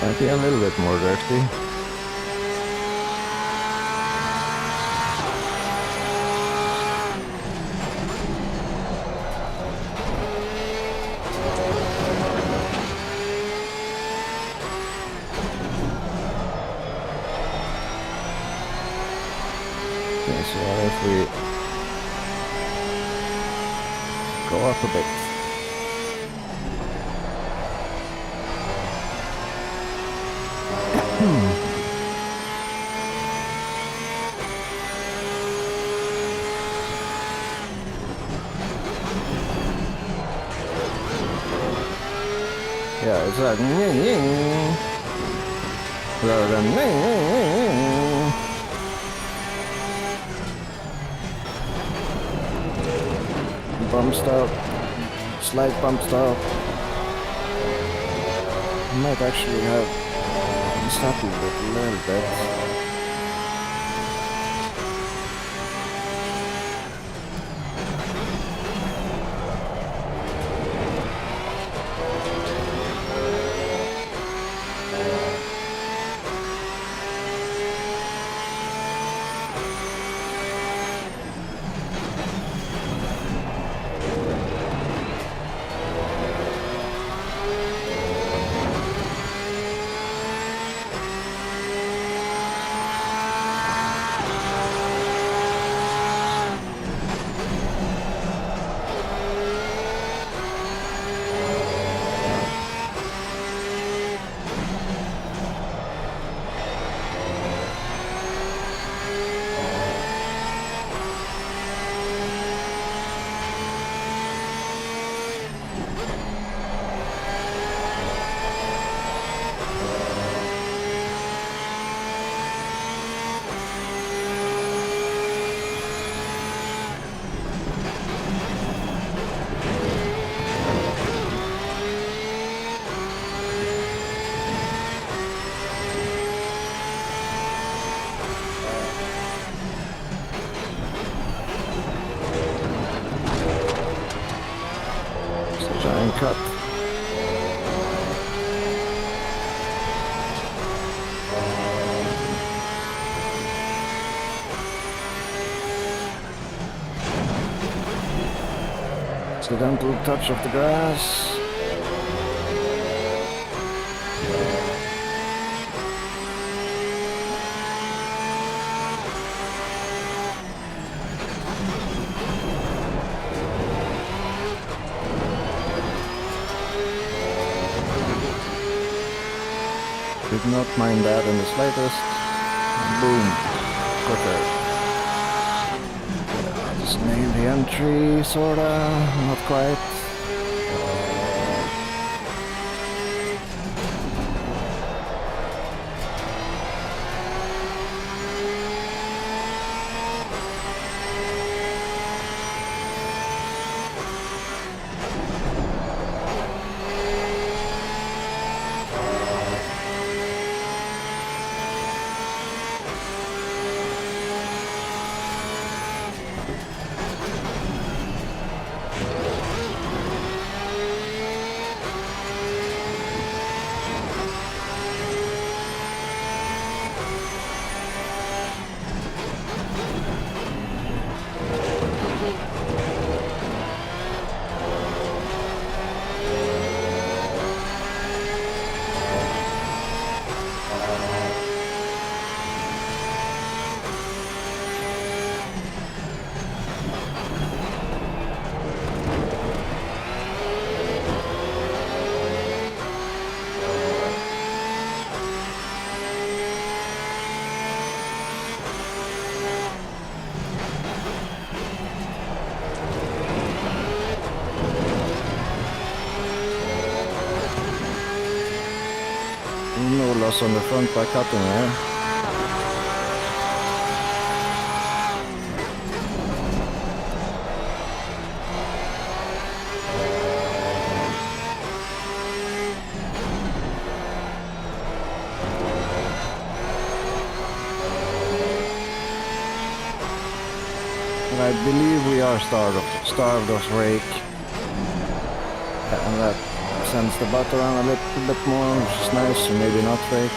Might be a little bit more dirty. Okay, so if we go up a bit. Yeah, it's like rather than bump stop, slight bump stop. I might actually have settled it a little bit. Giant cut. Accidental touch of the grass. Did not mind that in the slightest. Boom. Quicker. Just nailed the entry, sorta. Not quite. No loss on the front by cutting there. And I believe we are starved of rake. And that sends the butt around a little bit more, which is nice, or maybe not rake.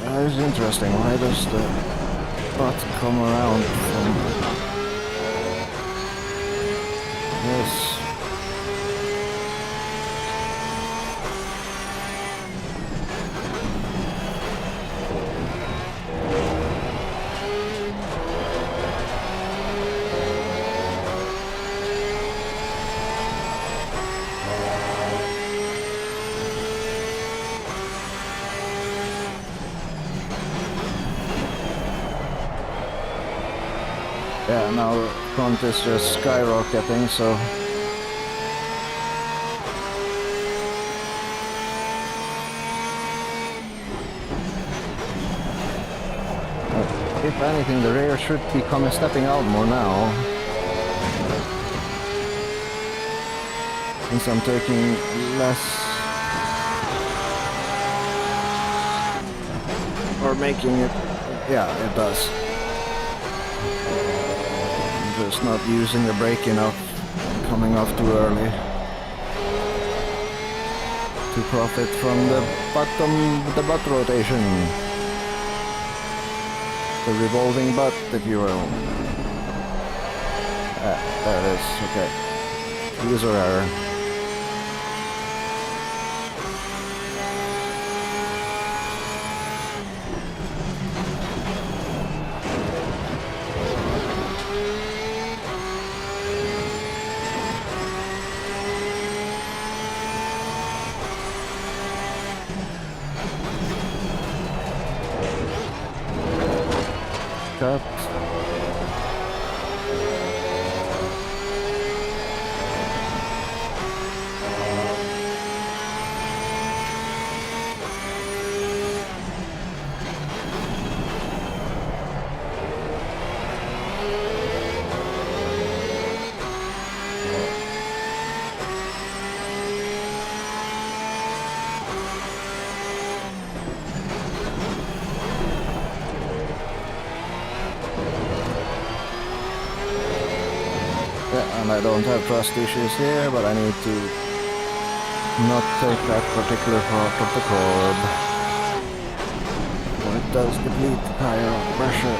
That is interesting. Why does the butt come around from this? Yeah, now front is just skyrocketing, so... If anything, the rear should be stepping out more now. Since I'm taking less... or making it... yeah, it does. I'm just not using the brake enough, coming off too early. To profit from the butt rotation. The revolving butt, if you will. There it is, okay. User error. Cut. And I don't have trust issues here, but I need to not take that particular part of the curb. Or it does deplete the tire pressure.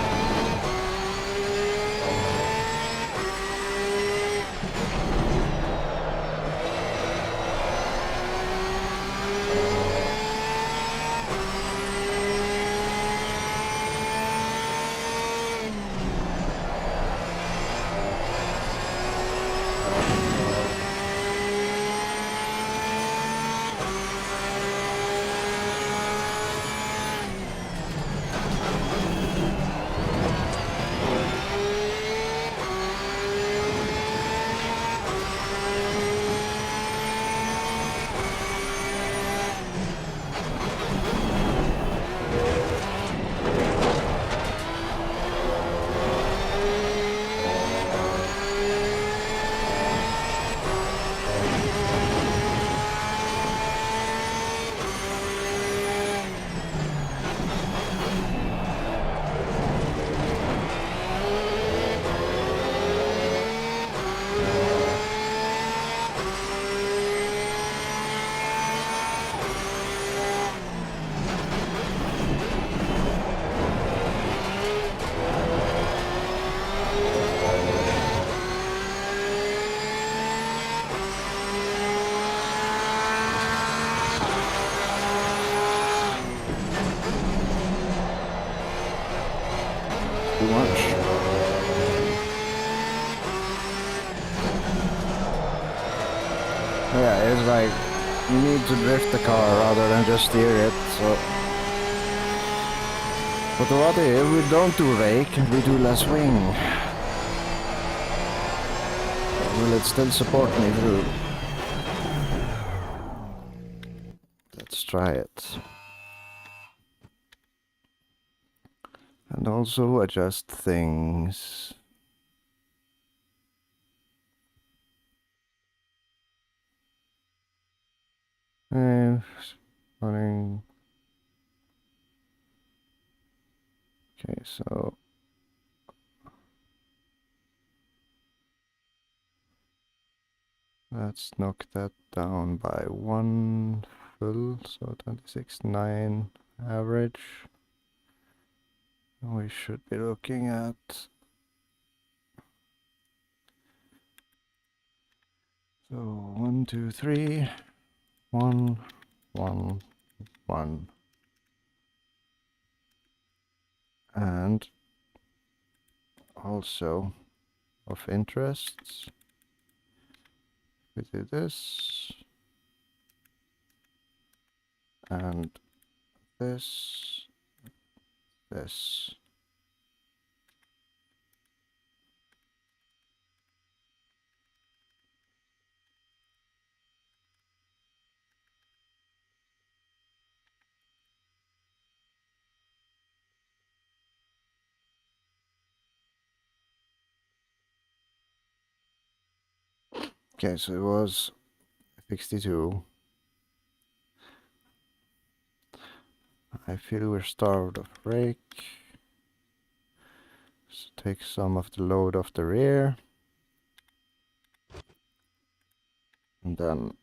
Too much. Yeah, it's like you need to drift the car rather than just steer it, so... But what if we don't do rake and we do less wing? Will it still support me through? Let's try it. And also adjust things. Running. Okay, so let's knock that down by 1 full, so 26.9 average. We should be looking at so 1, 2, 3, 1, 1, 1, and also of interest. We do this and this. Okay, so it was 62. I feel we're starved of brake. So take some of the load off the rear. And then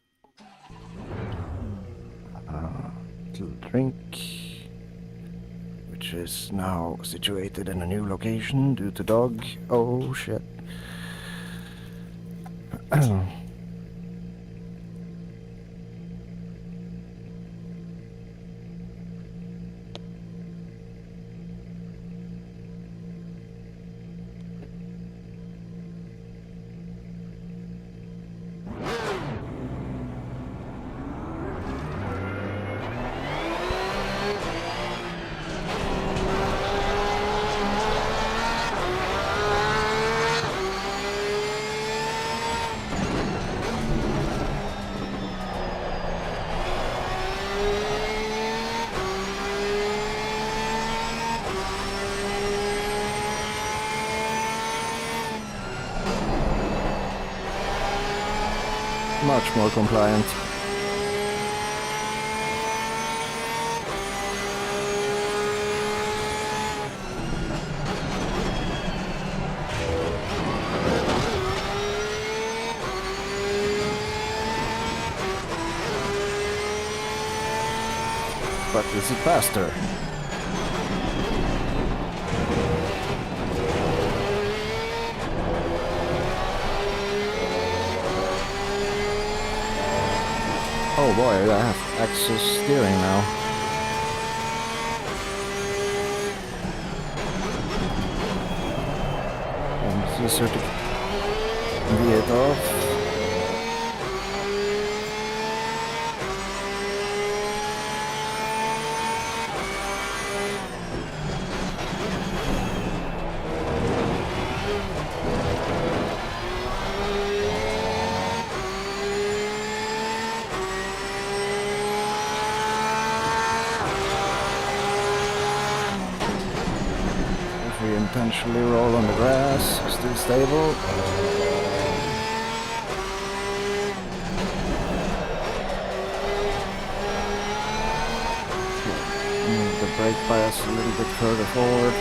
little drink, which is now situated in a new location due to dog. Oh shit. Much more compliant. But is it faster? Oh boy, I have axis steering now. And it's easier to V8 off. We intentionally roll on the grass, still stable. Move the brake bias a little bit further forward.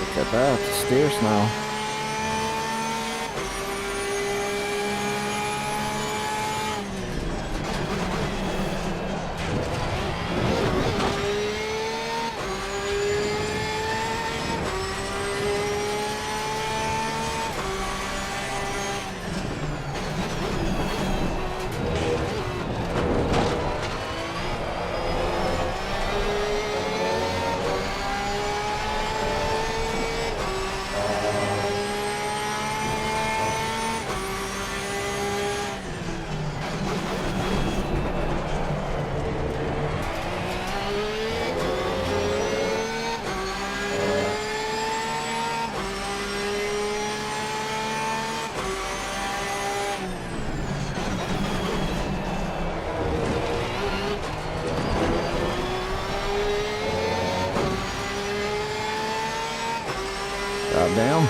Look at that, it steers now. Goddamn.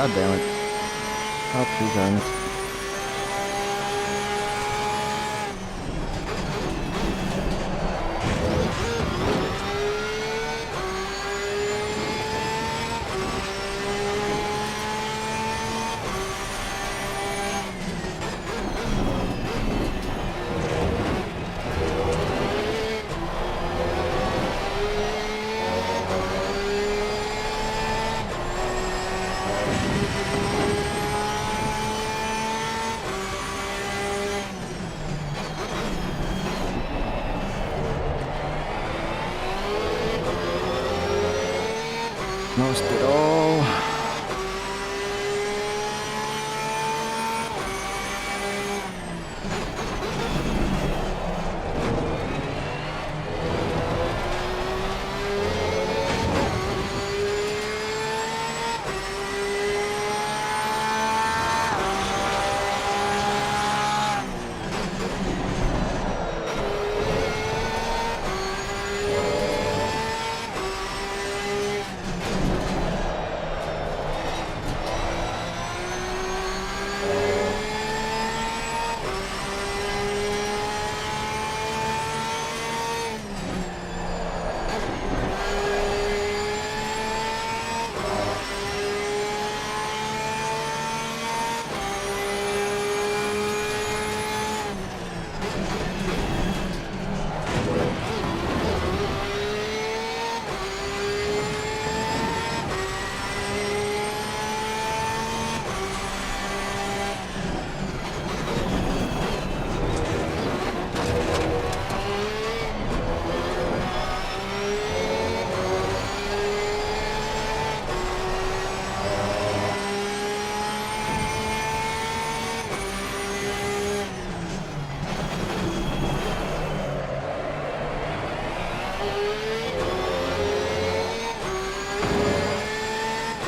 God damn it. Up 2 turns. Most it all.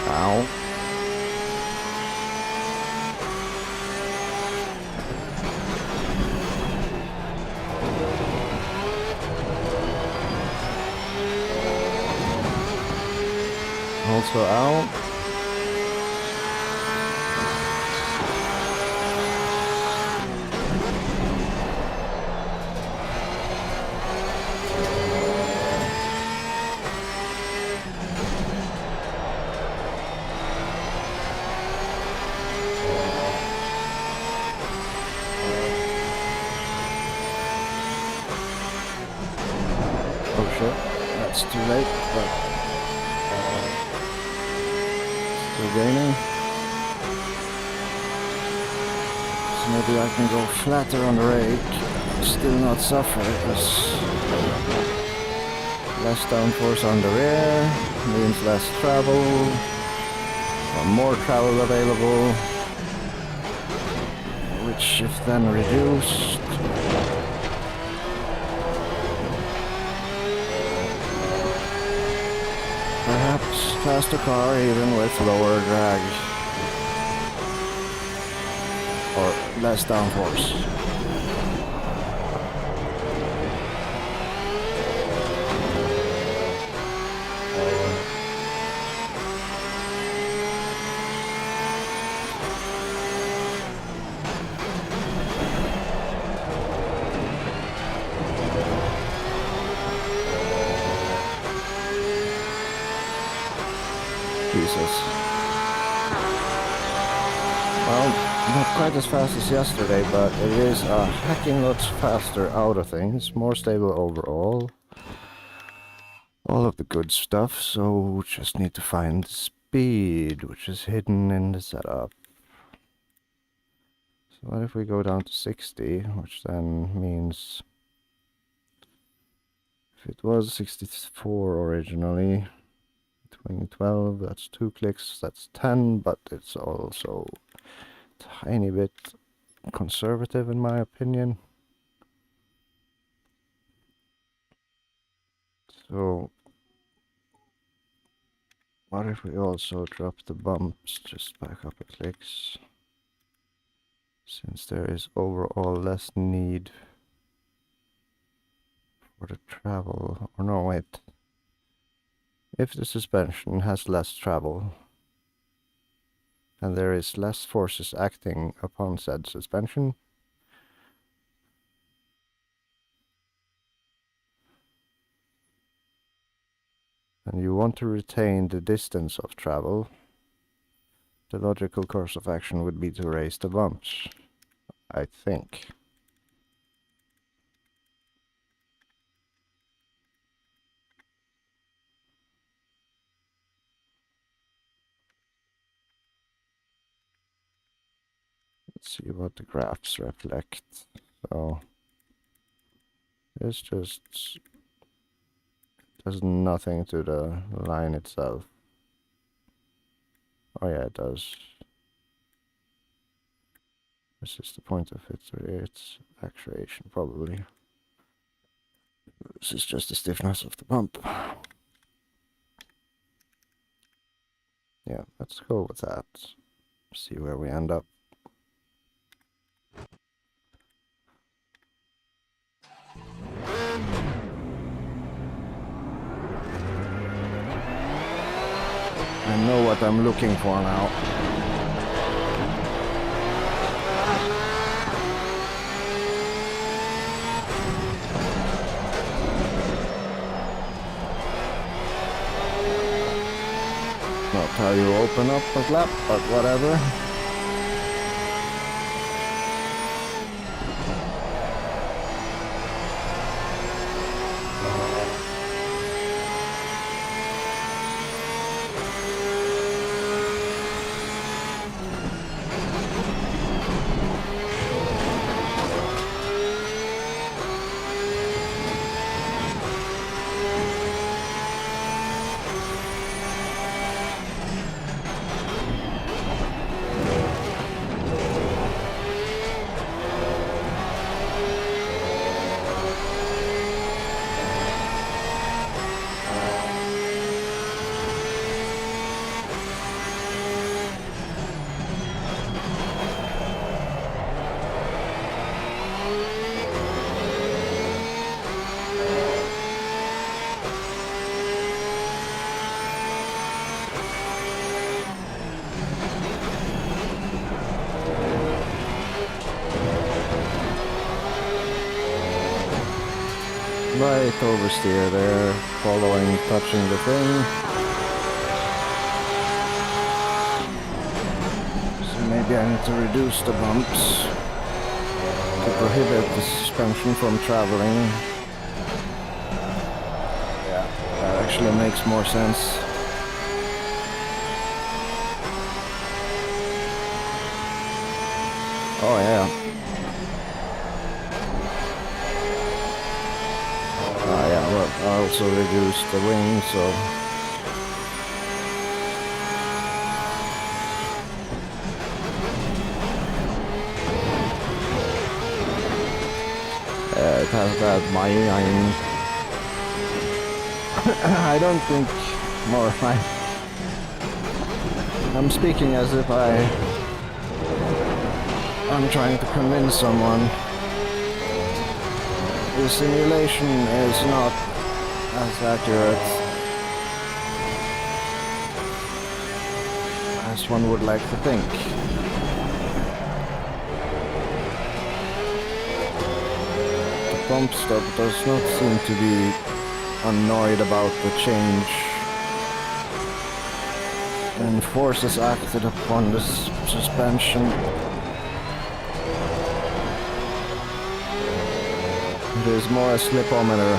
Ow. Also out. Oh shit, that's too late, but still gaining. So maybe I can go flatter on the rake, still not suffer, because less downforce on the rear means less travel, or more travel available, which if then reduced, perhaps faster car even with lower drag or less downforce. Jesus. Well, not quite as fast as yesterday, but it is a hacking lot faster out of things, more stable overall. All of the good stuff, so just need to find the speed, which is hidden in the setup. So what if we go down to 60, which then means if it was 64 originally, 2012, that's 2 clicks, that's 10, but it's also a tiny bit conservative in my opinion. So what if we also drop the bumps just by a couple clicks, since there is overall less need for the travel, or no wait, if the suspension has less travel, and there is less forces acting upon said suspension. And you want to retain the distance of travel. The logical course of action would be to raise the bumps, I think. Let's see what the graphs reflect. So it's just does nothing to the line itself. Oh yeah, it does. This is the point of it, so it's actuation probably. This is just the stiffness of the bump. Yeah, let's go with that. See where we end up. I know what I'm looking for now. Not how you open up a flap, but whatever. Light oversteer there, following, touching the thing. So maybe I need to reduce the bumps to prohibit the suspension from traveling. Yeah, that actually makes more sense. Oh yeah. I also reduced the wing, so it has that mine. I don't think more. I'm speaking as if I'm trying to convince someone. The simulation is not as accurate as one would like to think. The bump stop does not seem to be annoyed about the change in forces acted upon the suspension. It is more a slipometer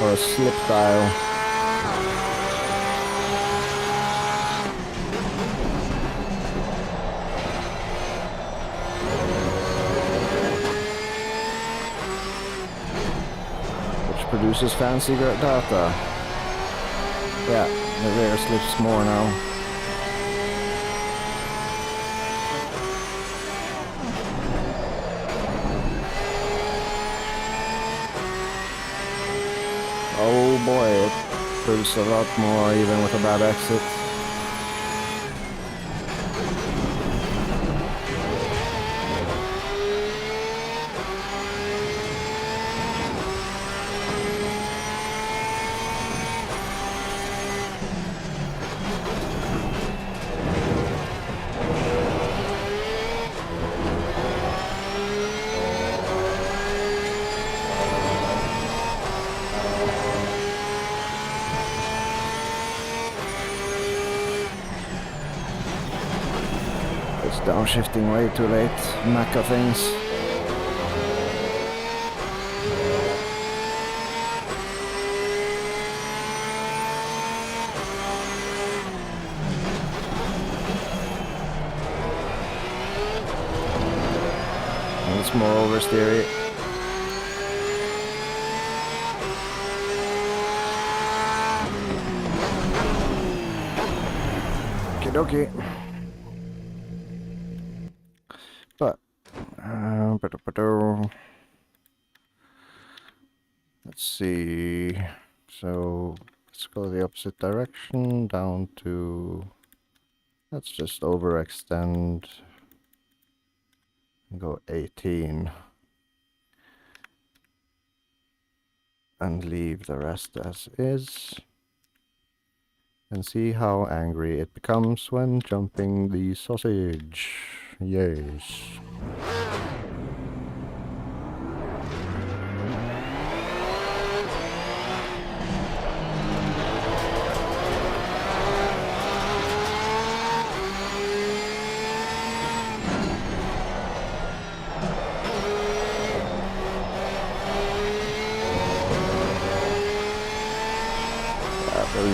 or a slip dial. Which produces fancy data. Yeah, the rear slips more now. Oh boy, it proves a lot more even with a bad exit. It's downshifting way too late, Macca things. And it's more oversteery. Okie dokie. But let's see. So let's go the opposite direction down to. Let's just overextend. And go 18. And leave the rest as is. And see how angry it becomes when jumping the sausage. Yes.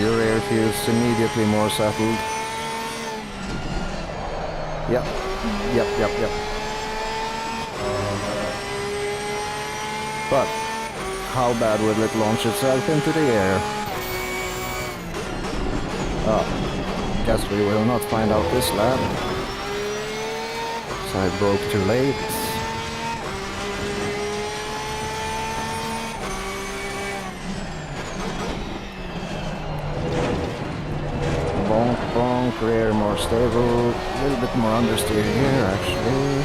Your rear feels immediately more settled. Yep. But how bad will it launch itself into the air? Guess we will not find out this lab. So I broke too late. Rear more stable, a little bit more understeer here actually.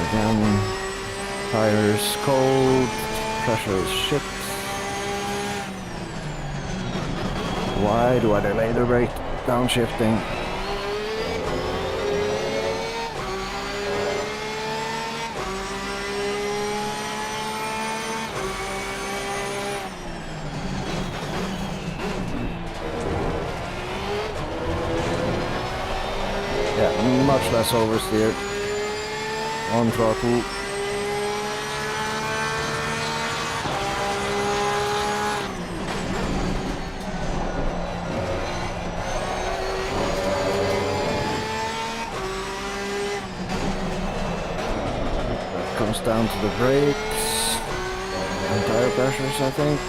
Again, tires cold, pressure is shit. Why do I delay the brake downshifting? Much less oversteer on throttle. That comes down to the brakes and tire pressures, I think.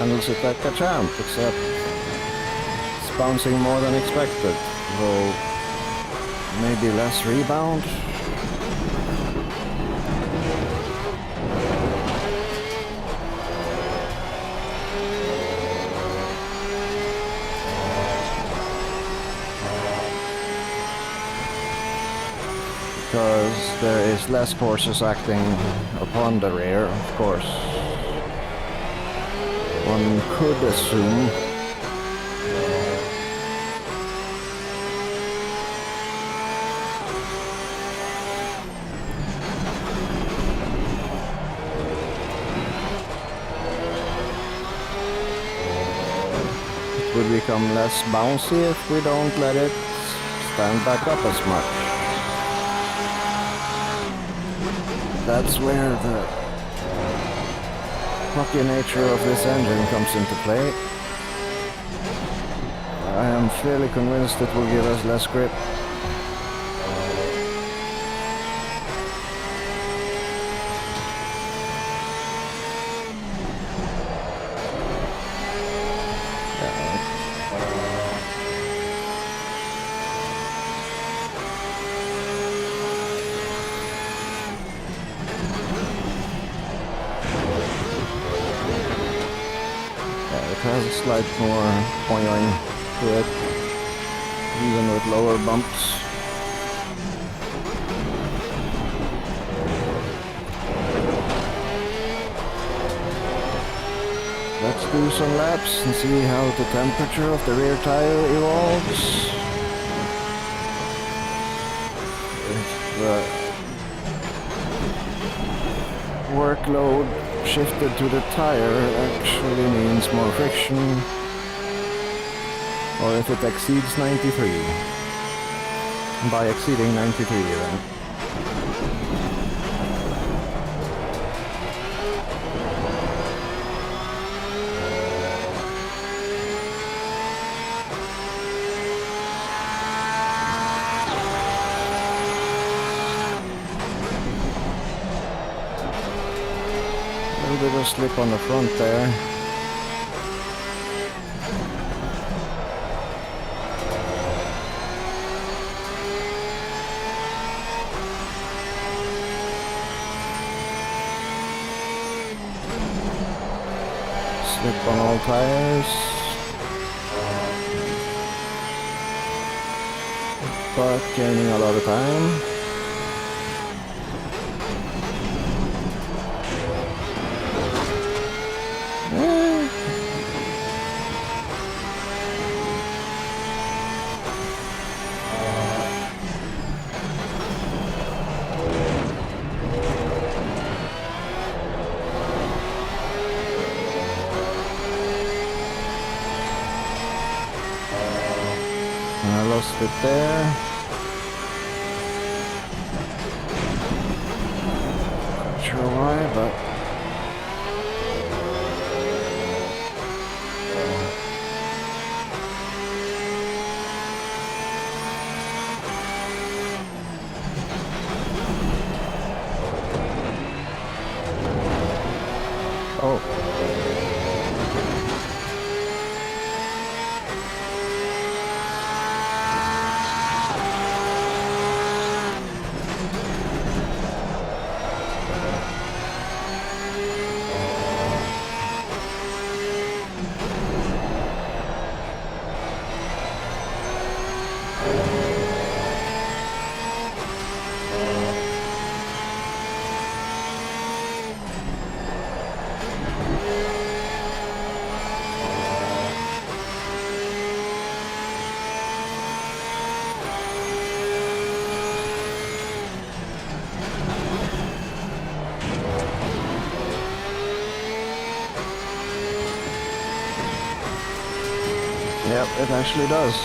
Handles it like a champ, except it's bouncing more than expected, though maybe less rebound. Because there is less forces acting upon the rear, of course. One could assume. It would become less bouncy if we don't let it stand back up as much. That's where the plucky nature of this engine comes into play. I am fairly convinced it will give us less grip. Has a slight more poing to it, even with lower bumps. let's do some laps and see how the temperature of the rear tire evolves. If the workload shifted to the tire actually means more friction, or if it exceeds 93. By exceeding 93 then. A little bit of slip on the front there. Slip on all tires, but gaining a lot of time. I lost it there. Not sure why, but oh. Yep, it actually does.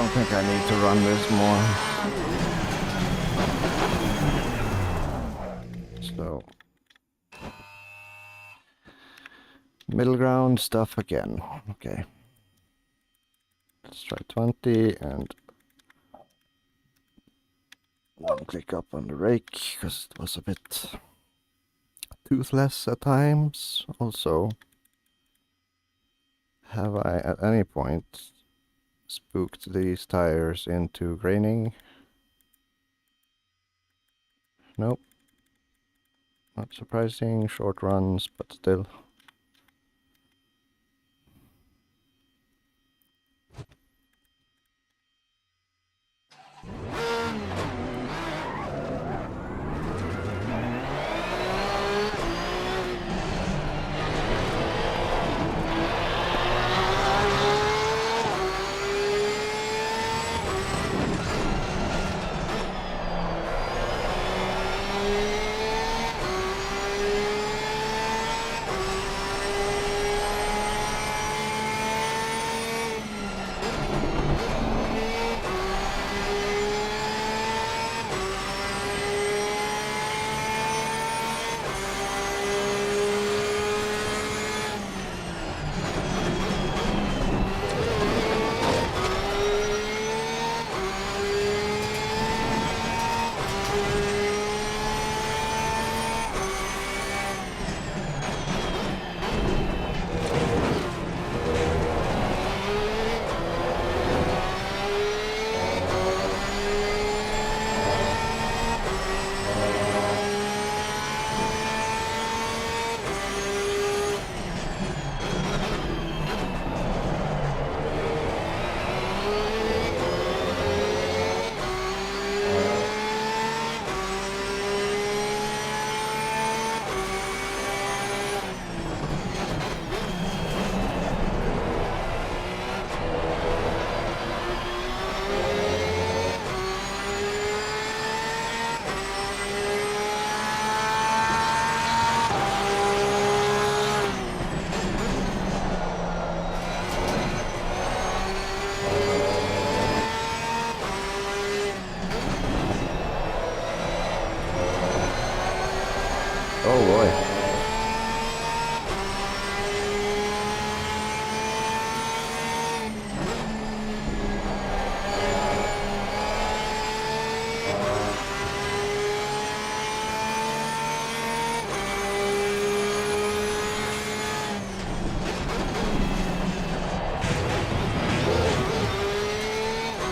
I think I need to run this more. So, middle ground stuff again. Okay. Let's try 20 and one click up on the rake because it was a bit toothless at times. Also, have I at any point spooked these tires into graining? Nope. Not surprising, short runs, but still.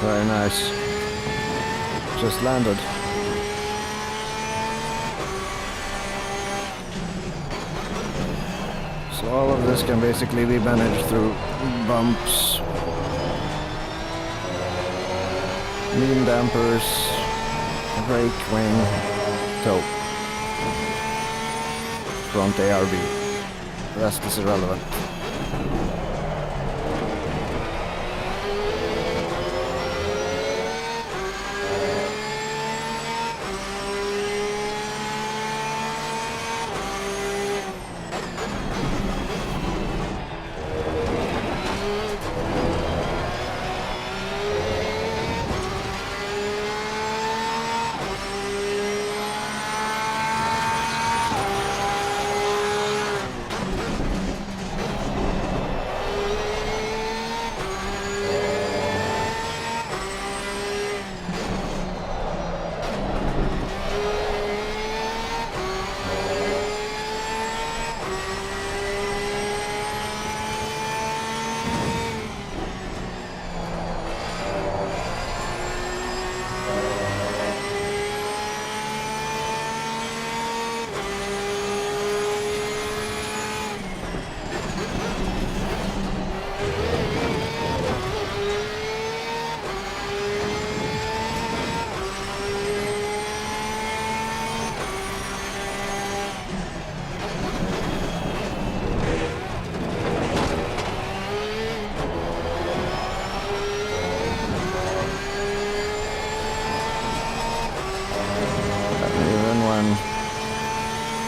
Very nice. Just landed. So all of this can basically be managed through bumps, beam dampers, brake wing, toe, front ARB. The rest is irrelevant.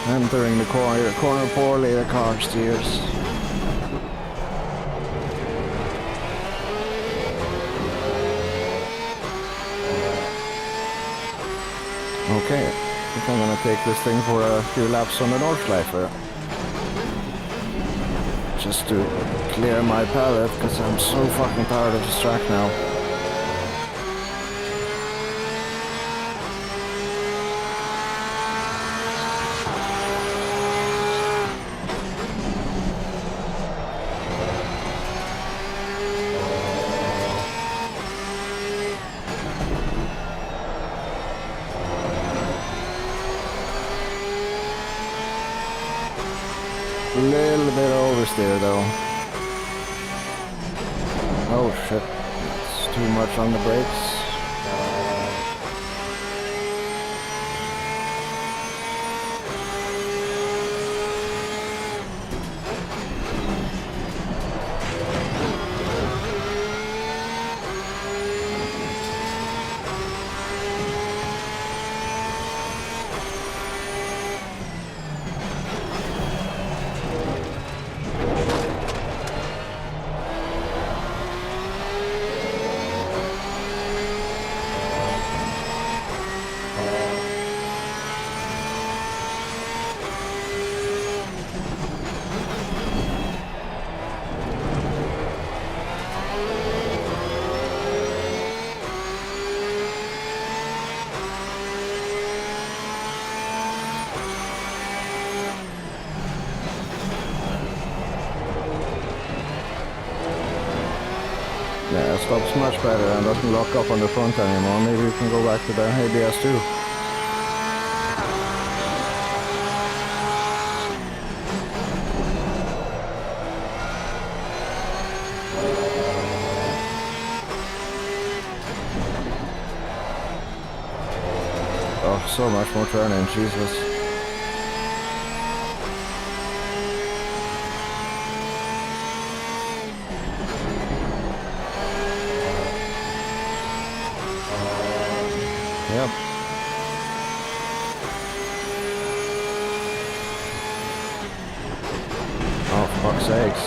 Entering the corner poorly, the car steers. Okay, I think I'm gonna take this thing for a few laps on the Nordschleife. Just to clear my palate, because I'm so fucking tired of this track now. Little bit oversteer though. Oh shit, it's too much on the brakes. Yeah, it stops much better and doesn't lock up on the front anymore. Maybe we can go back to the ABS too. Oh, so much more turning, Jesus. Yep. Oh, for fuck's sakes.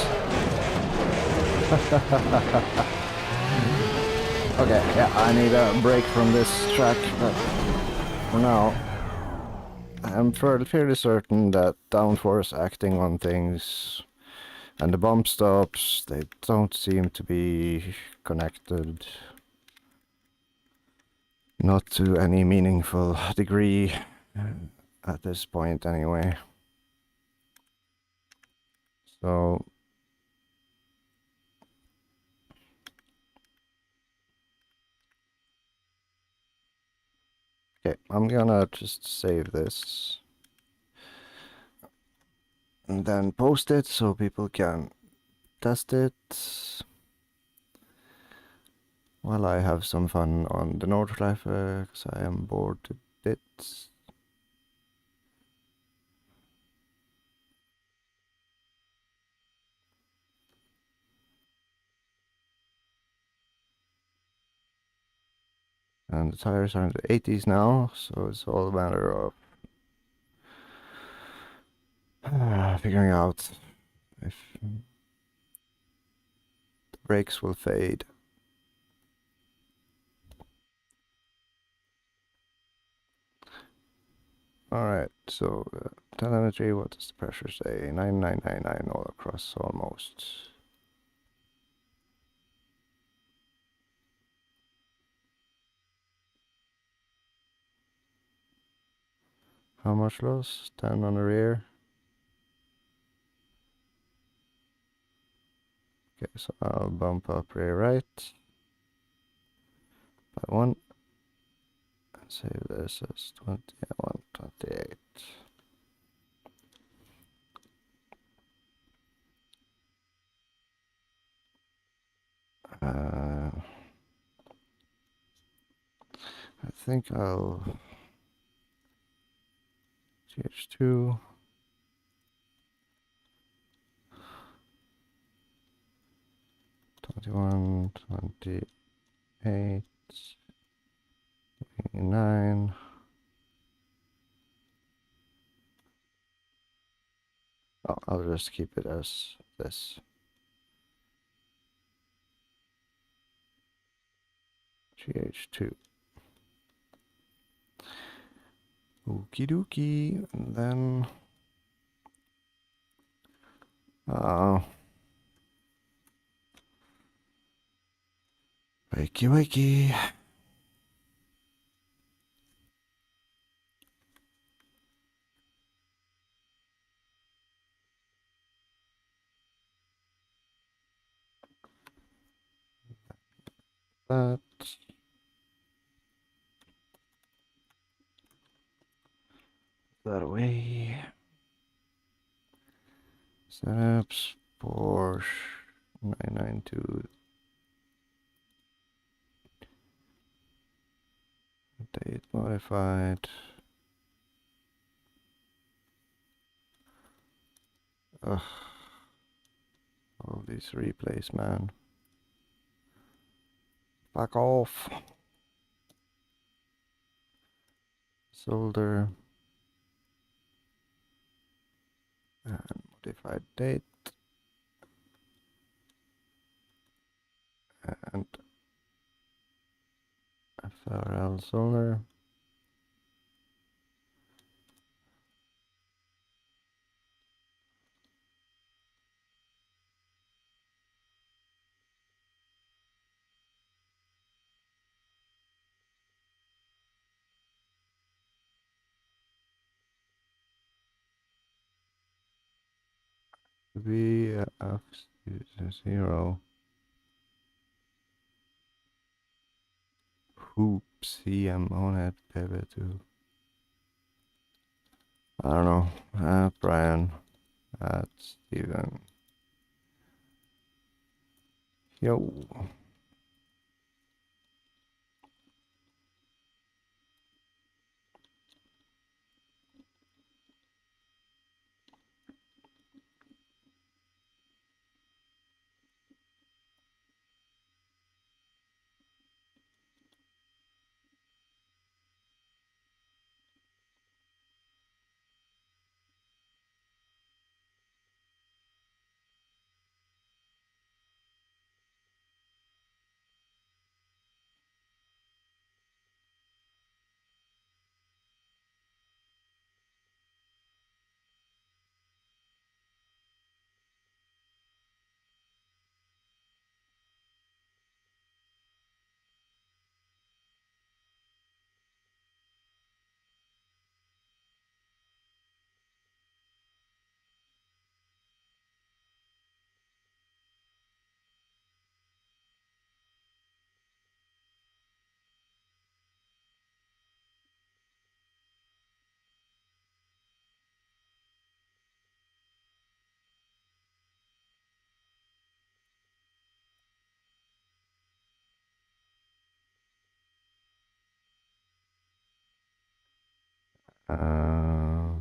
Okay, yeah, I need a break from this track, but for now, I'm fairly certain that downforce acting on things and the bump stops, they don't seem to be connected. Not to any meaningful degree at this point anyway. So I'm gonna just save this and then post it so people can test it while I have some fun on the Nordschleife because I am bored to bits. And the tires are in the 80s now, so it's all a matter of figuring out if the brakes will fade. Alright, so telemetry, what does the pressure say? 9999 all across almost. How much loss? 10 on the rear. Okay, so I'll bump up rear right by 1 and save this as 2128. I think I'll GH2. Twenty-one, 28, 29. Oh, I'll just keep it as this. GH2. Okie dokie. And then wakey wakey. That. That away. Setups, Porsche 992. Date modified. Ugh. All these replays, man. Back off. Zolder. And modified date. And FRL Zolder. VF0. Hoops, I'm on it, baby, too. I don't know. Brian. Steven. Yo. Uh,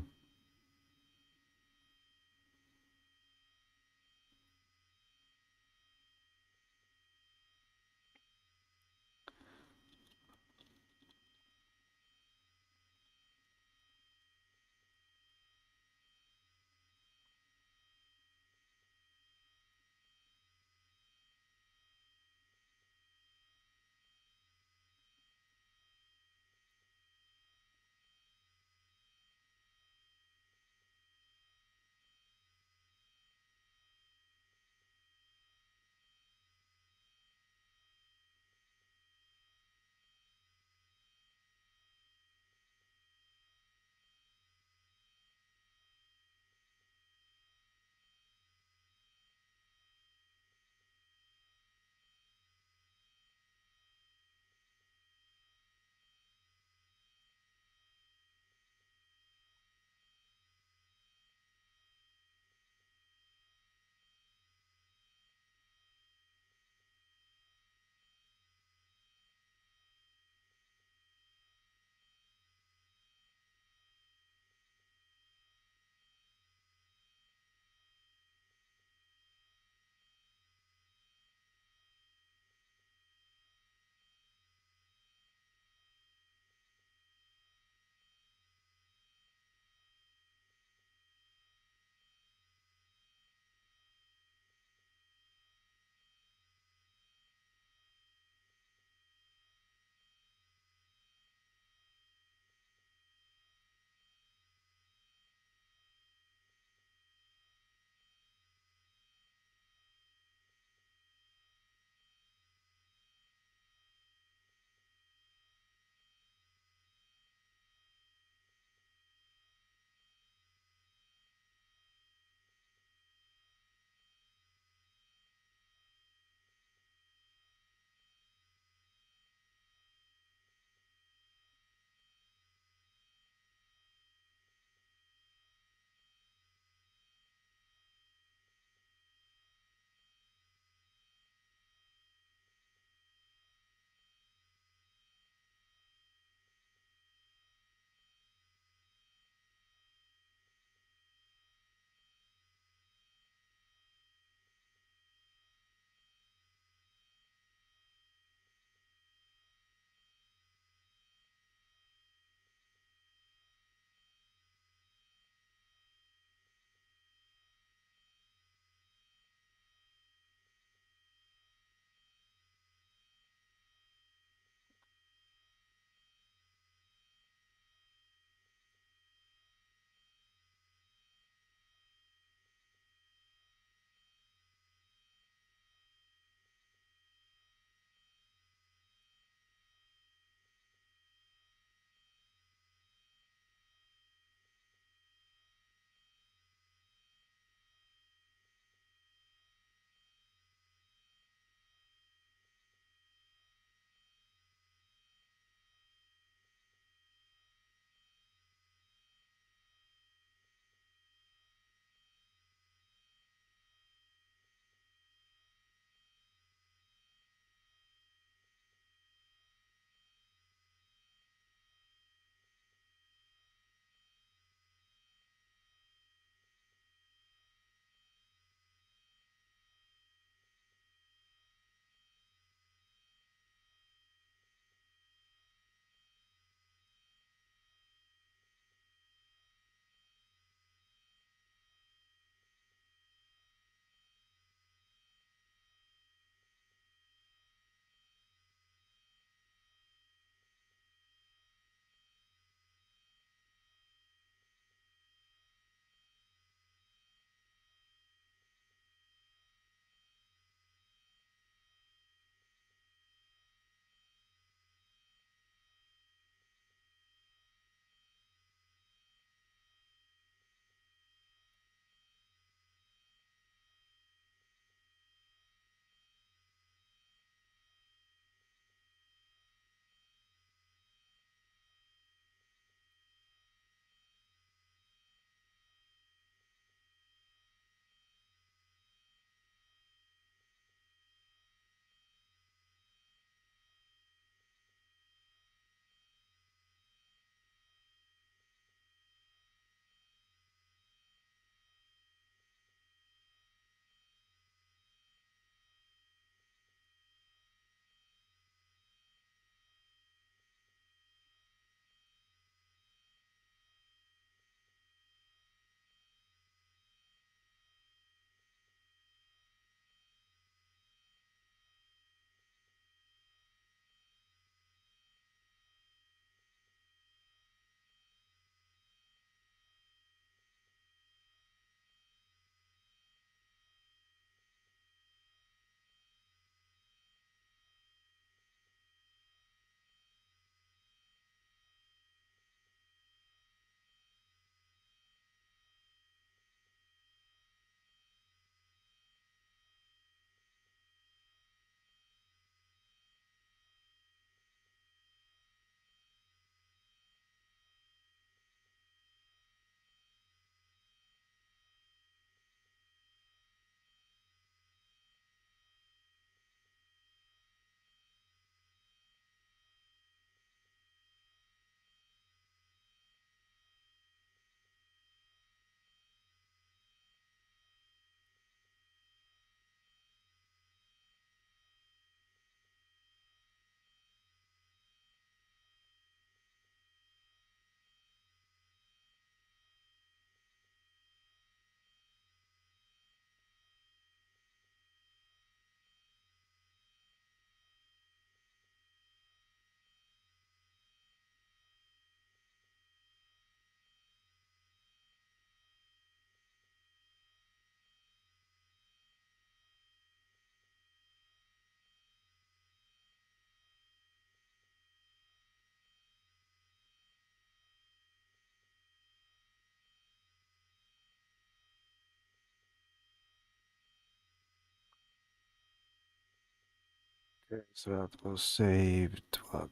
Okay, so that was saved, but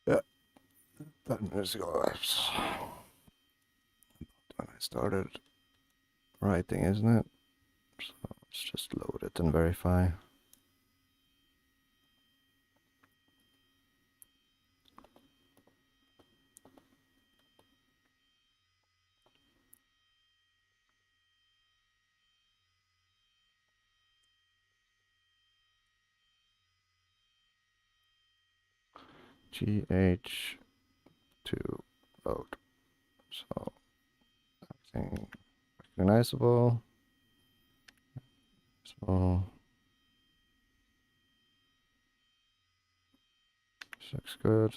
yeah, 10 minutes ago. That's when I started writing, isn't it? So let's just load it and verify. GH2 load. So everything recognizable. So looks good.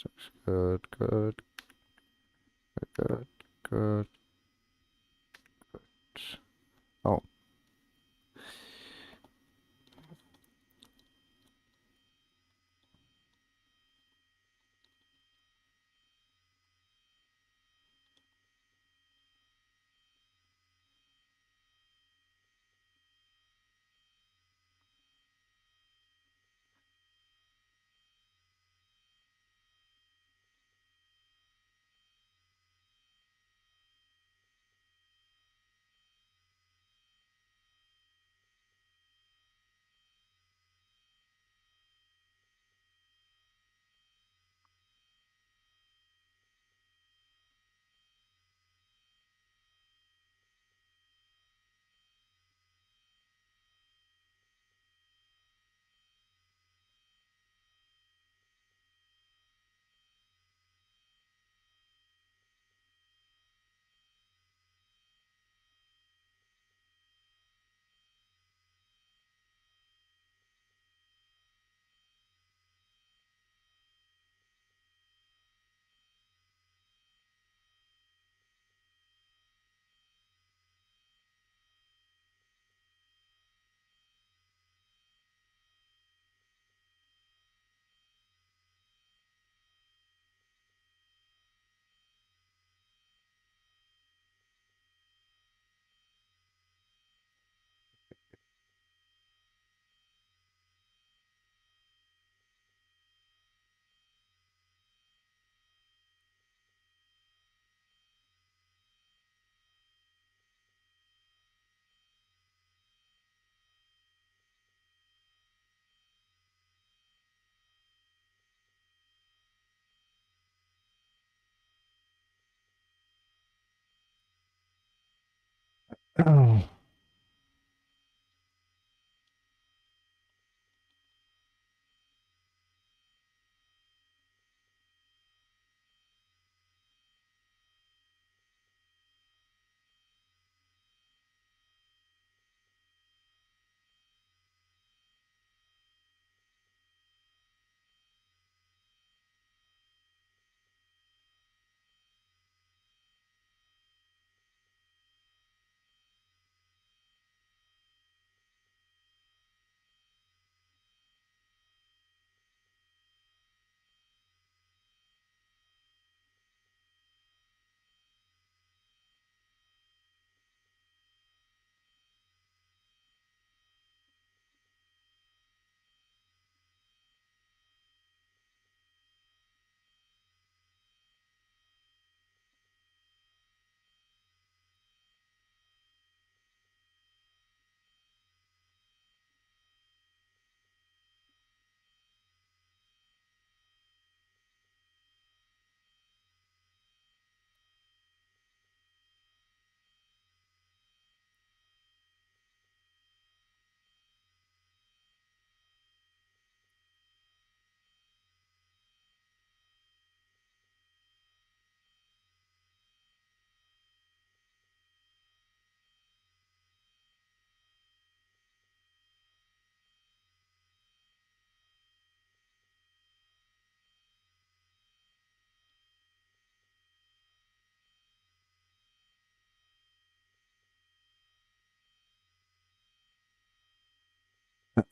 Looks good, good, good, good, good. Oh.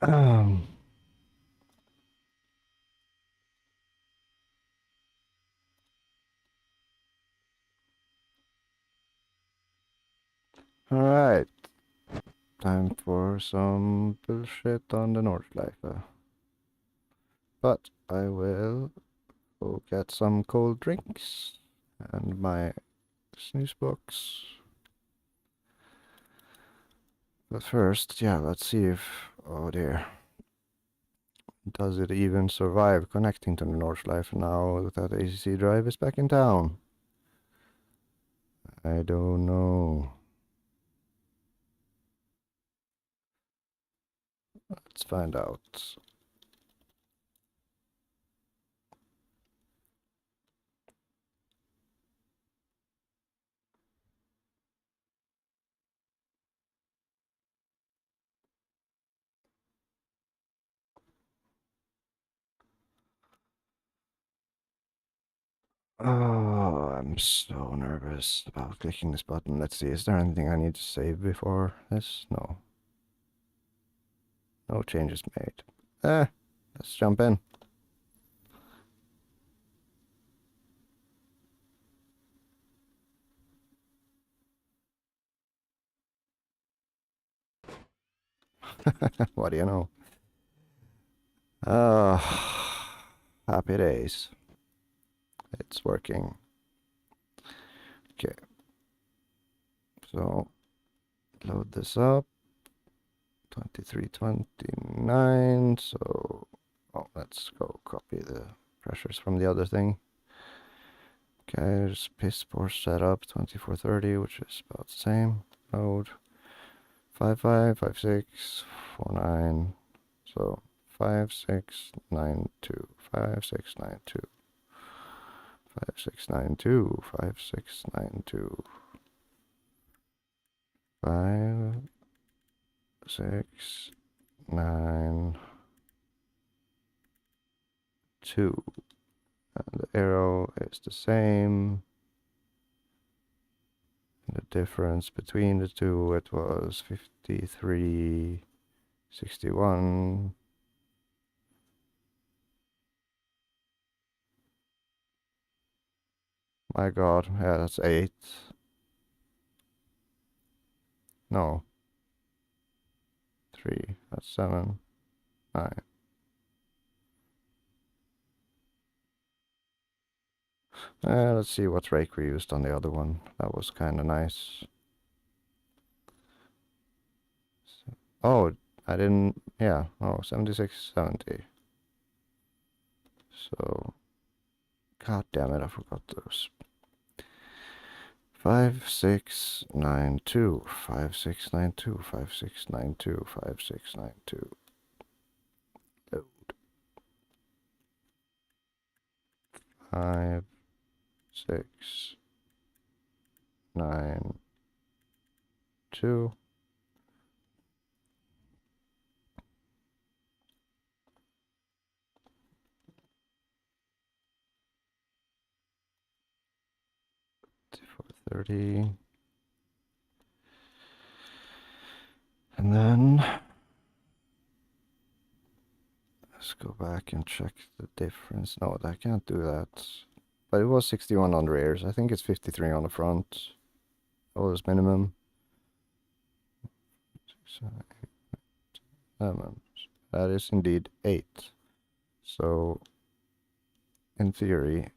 Oh. All right, time for some bullshit on the Nordschleife. But I will go get some cold drinks and my snooze box. But first, yeah, let's see if... Oh dear. Does it even survive connecting to the Nordschleife now that ACC Drive is back in town? I don't know. Let's find out. Oh, I'm so nervous about clicking this button. Let's see, is there anything I need to save before this? No. No changes made. Let's jump in. What do you know? Happy days. It's working. Okay. So, load this up. 2329. So, oh, let's go copy the pressures from the other thing. Okay, just piss Porsche setup 2430, which is about the same. Load 555649. So 5692, 5692, 5692, 5692, 5692. And the arrow is the same. The difference between the two, it was 5361. My god, yeah, that's 8. No. 3, that's 7, 9. Let's see what rake we used on the other one. That was kind of nice. Oh, I didn't, yeah, oh, 7670. So, god damn it, I forgot those. 5692, 5692, 5692, 5692. Load. 5, 6, 9, 2. $430. And then let's go back and check the difference. No, I can't do that. But it was 61 on the rears. I think it's 53 on the front. That was minimum. 6, 7. That is indeed 8. So, in theory...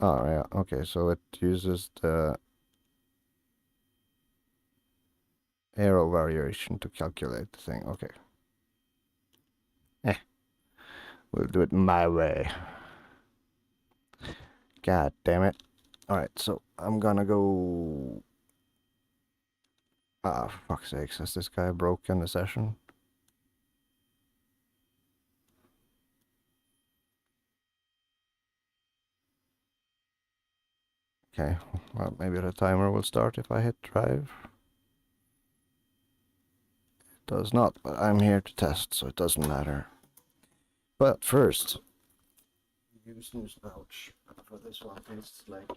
Oh, yeah, okay, so it uses the arrow variation to calculate the thing. Okay. We'll do it my way. God damn it. Alright, so I'm gonna go... Ah, for fuck's sakes, has this guy broken the session? Okay, well, maybe the timer will start if I hit drive. It does not, but I'm here to test, so it doesn't matter. But first, use snooze pouch for this one. It's like...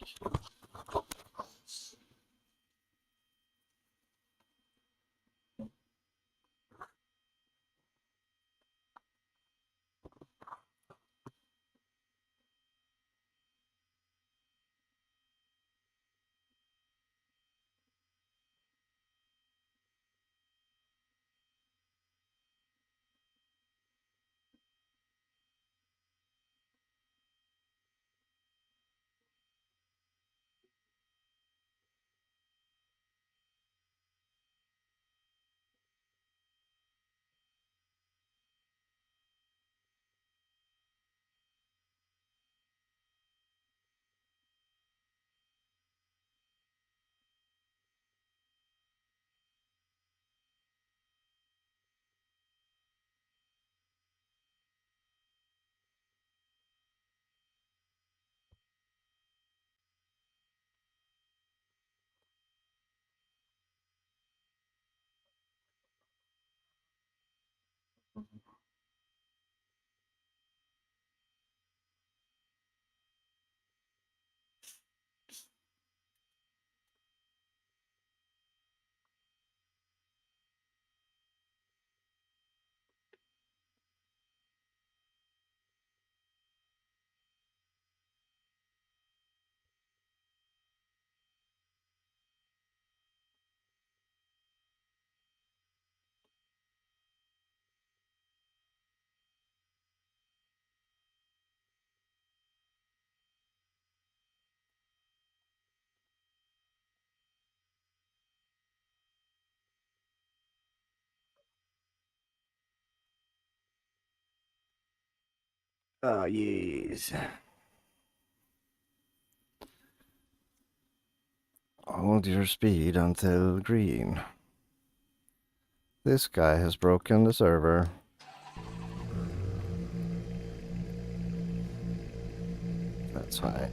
Oh, yes. Hold your speed until green. This guy has broken the server. That's fine.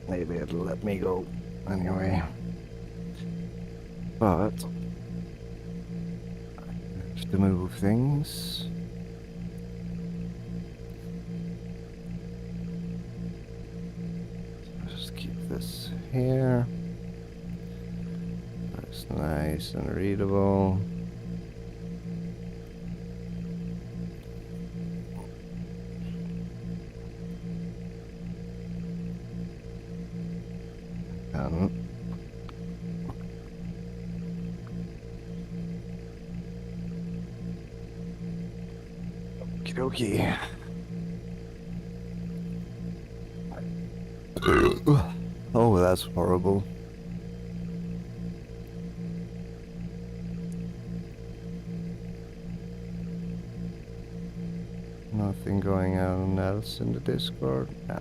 Maybe it'll let me go anyway. But I have to move things. Just keep this here. That's nice and readable. And okie dokie. Oh, that's horrible. Nothing going on else in the Discord? Yeah.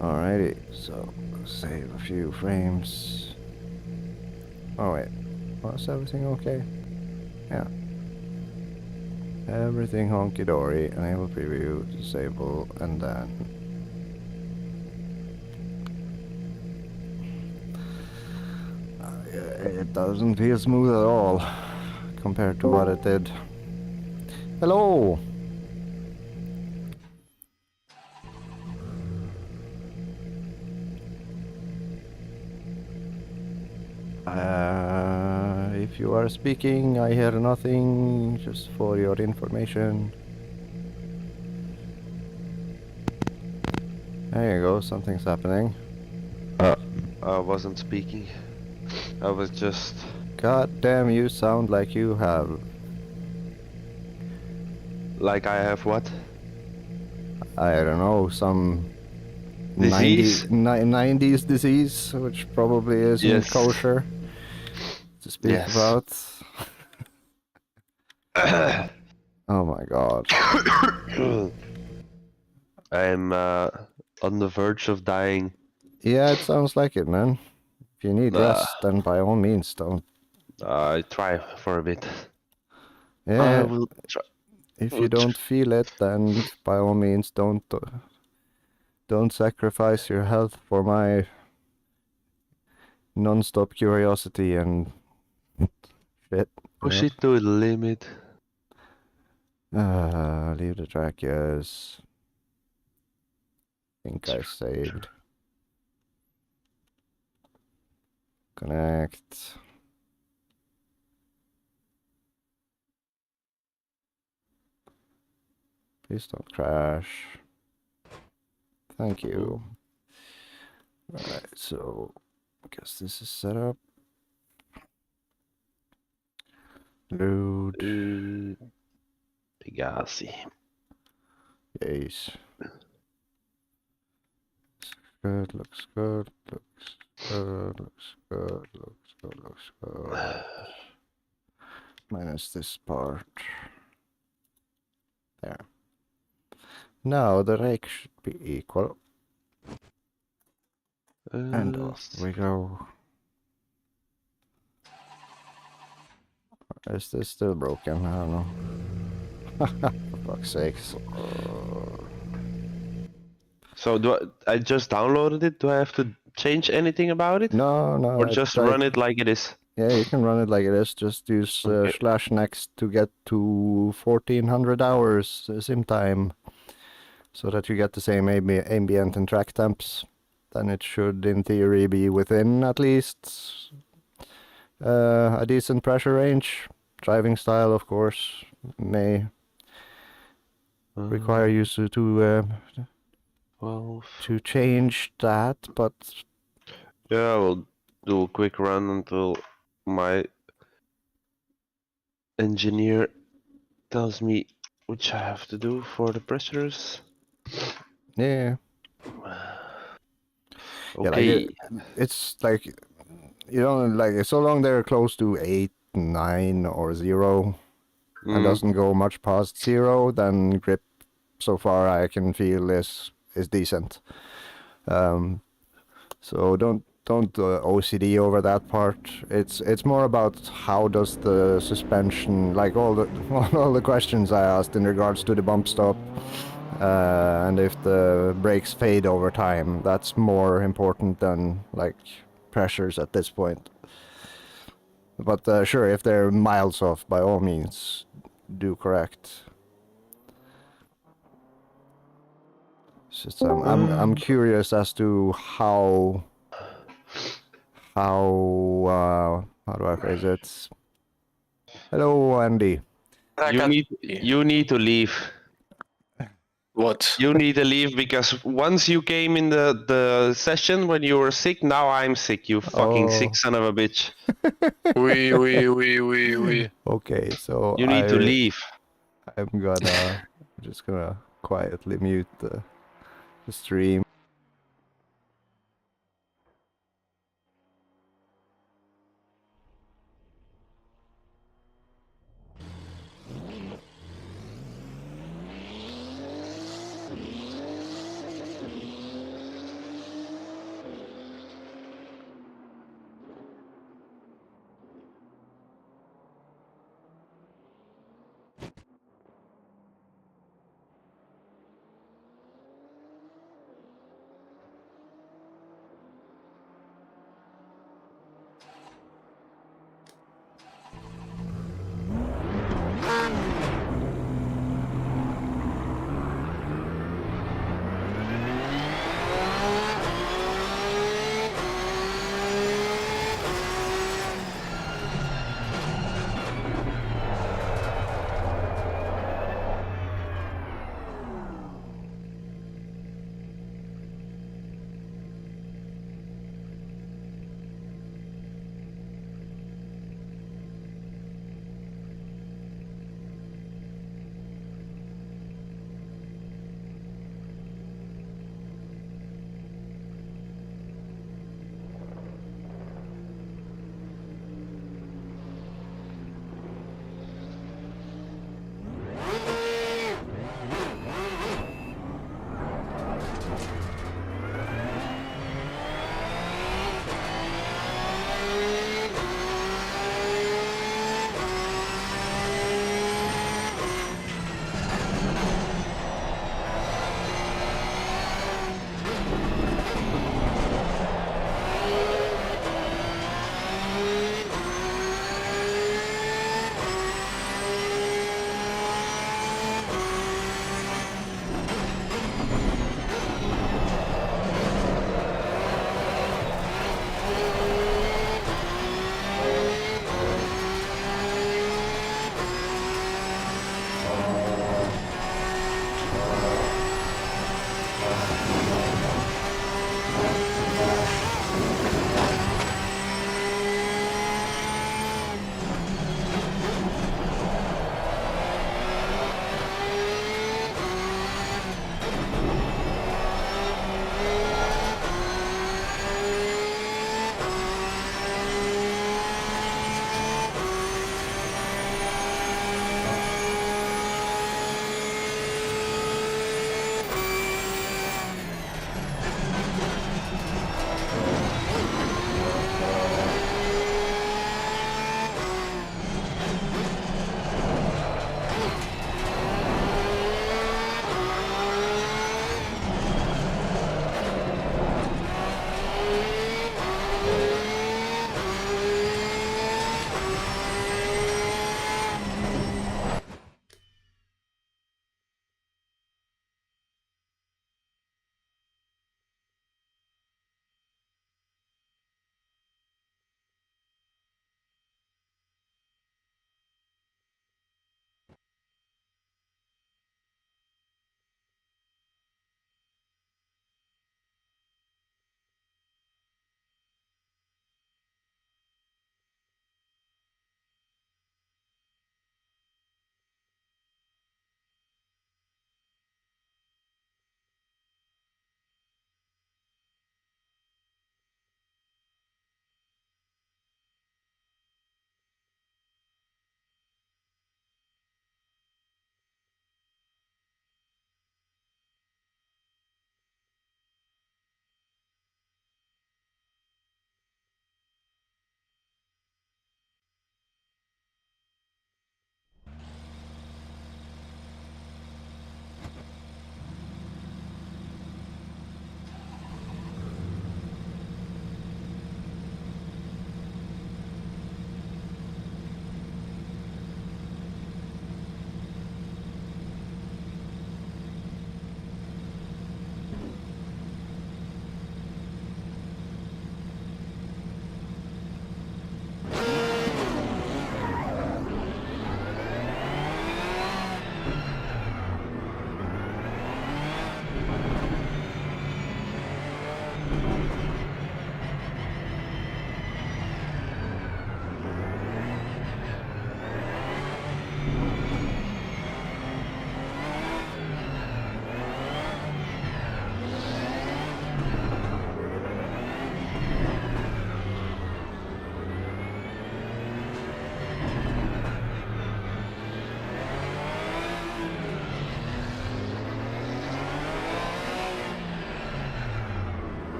Alrighty, so save a few frames. Oh wait, was everything okay? Yeah. Everything honky-dory, enable preview, disable, and then... it doesn't feel smooth at all, compared to what it did. Hello! If you are speaking, I hear nothing, just for your information. There you go, something's happening. I wasn't speaking. I was just... God damn, you sound like you have... Like I have what? I don't know, some... Disease? 90s disease, which probably isn't Yes. kosher to speak Yes. about. Oh my god. I'm on the verge of dying. Yeah, it sounds like it, man. If you need rest, then by all means don't. I try for a bit. I Yeah, will try. if you don't feel it, then by all means don't sacrifice your health for my non-stop curiosity and shit. Push it to the limit. Leave the track, yes. Think I saved. Connect. Please don't crash. Thank you. Alright, so I guess this is set up. Load. Pegasi. Yes. Good, looks good, looks good, looks good, looks good, looks good. Minus this part. There. Now the rake should be equal. And off we go. Is this still broken? I don't know. For fuck's sakes. So do I just downloaded it? Do I have to change anything about it? No, no. Or just run it like it is? Yeah, you can run it like it is. Just use Okay. /next to get to 1400 hours sim time, so that you get the same ambient and track temps. Then it should, in theory, be within at least a decent pressure range. Driving style, of course, may require you to change that, but yeah, I will do a quick run until my engineer tells me which I have to do for the pressures. yeah. Okay. Yeah, it's like, you know, like so long they're close to 8 9 or 0 and Mm. doesn't go much past 0, then grip so far I can feel is decent. So don't OCD over that part. It's more about how does the suspension, like all the questions I asked in regards to the bump stop, and if the brakes fade over time. That's more important than like pressures at this point. But sure, if they're miles off, by all means, do correct. It's just I'm curious as to how do I phrase it? Hello, Andy. You need to leave. What? You need to leave because once you came in the session when you were sick, now I'm sick. You fucking Oh. sick son of a bitch. We. Okay, so You need to leave. I'm just gonna quietly mute the stream.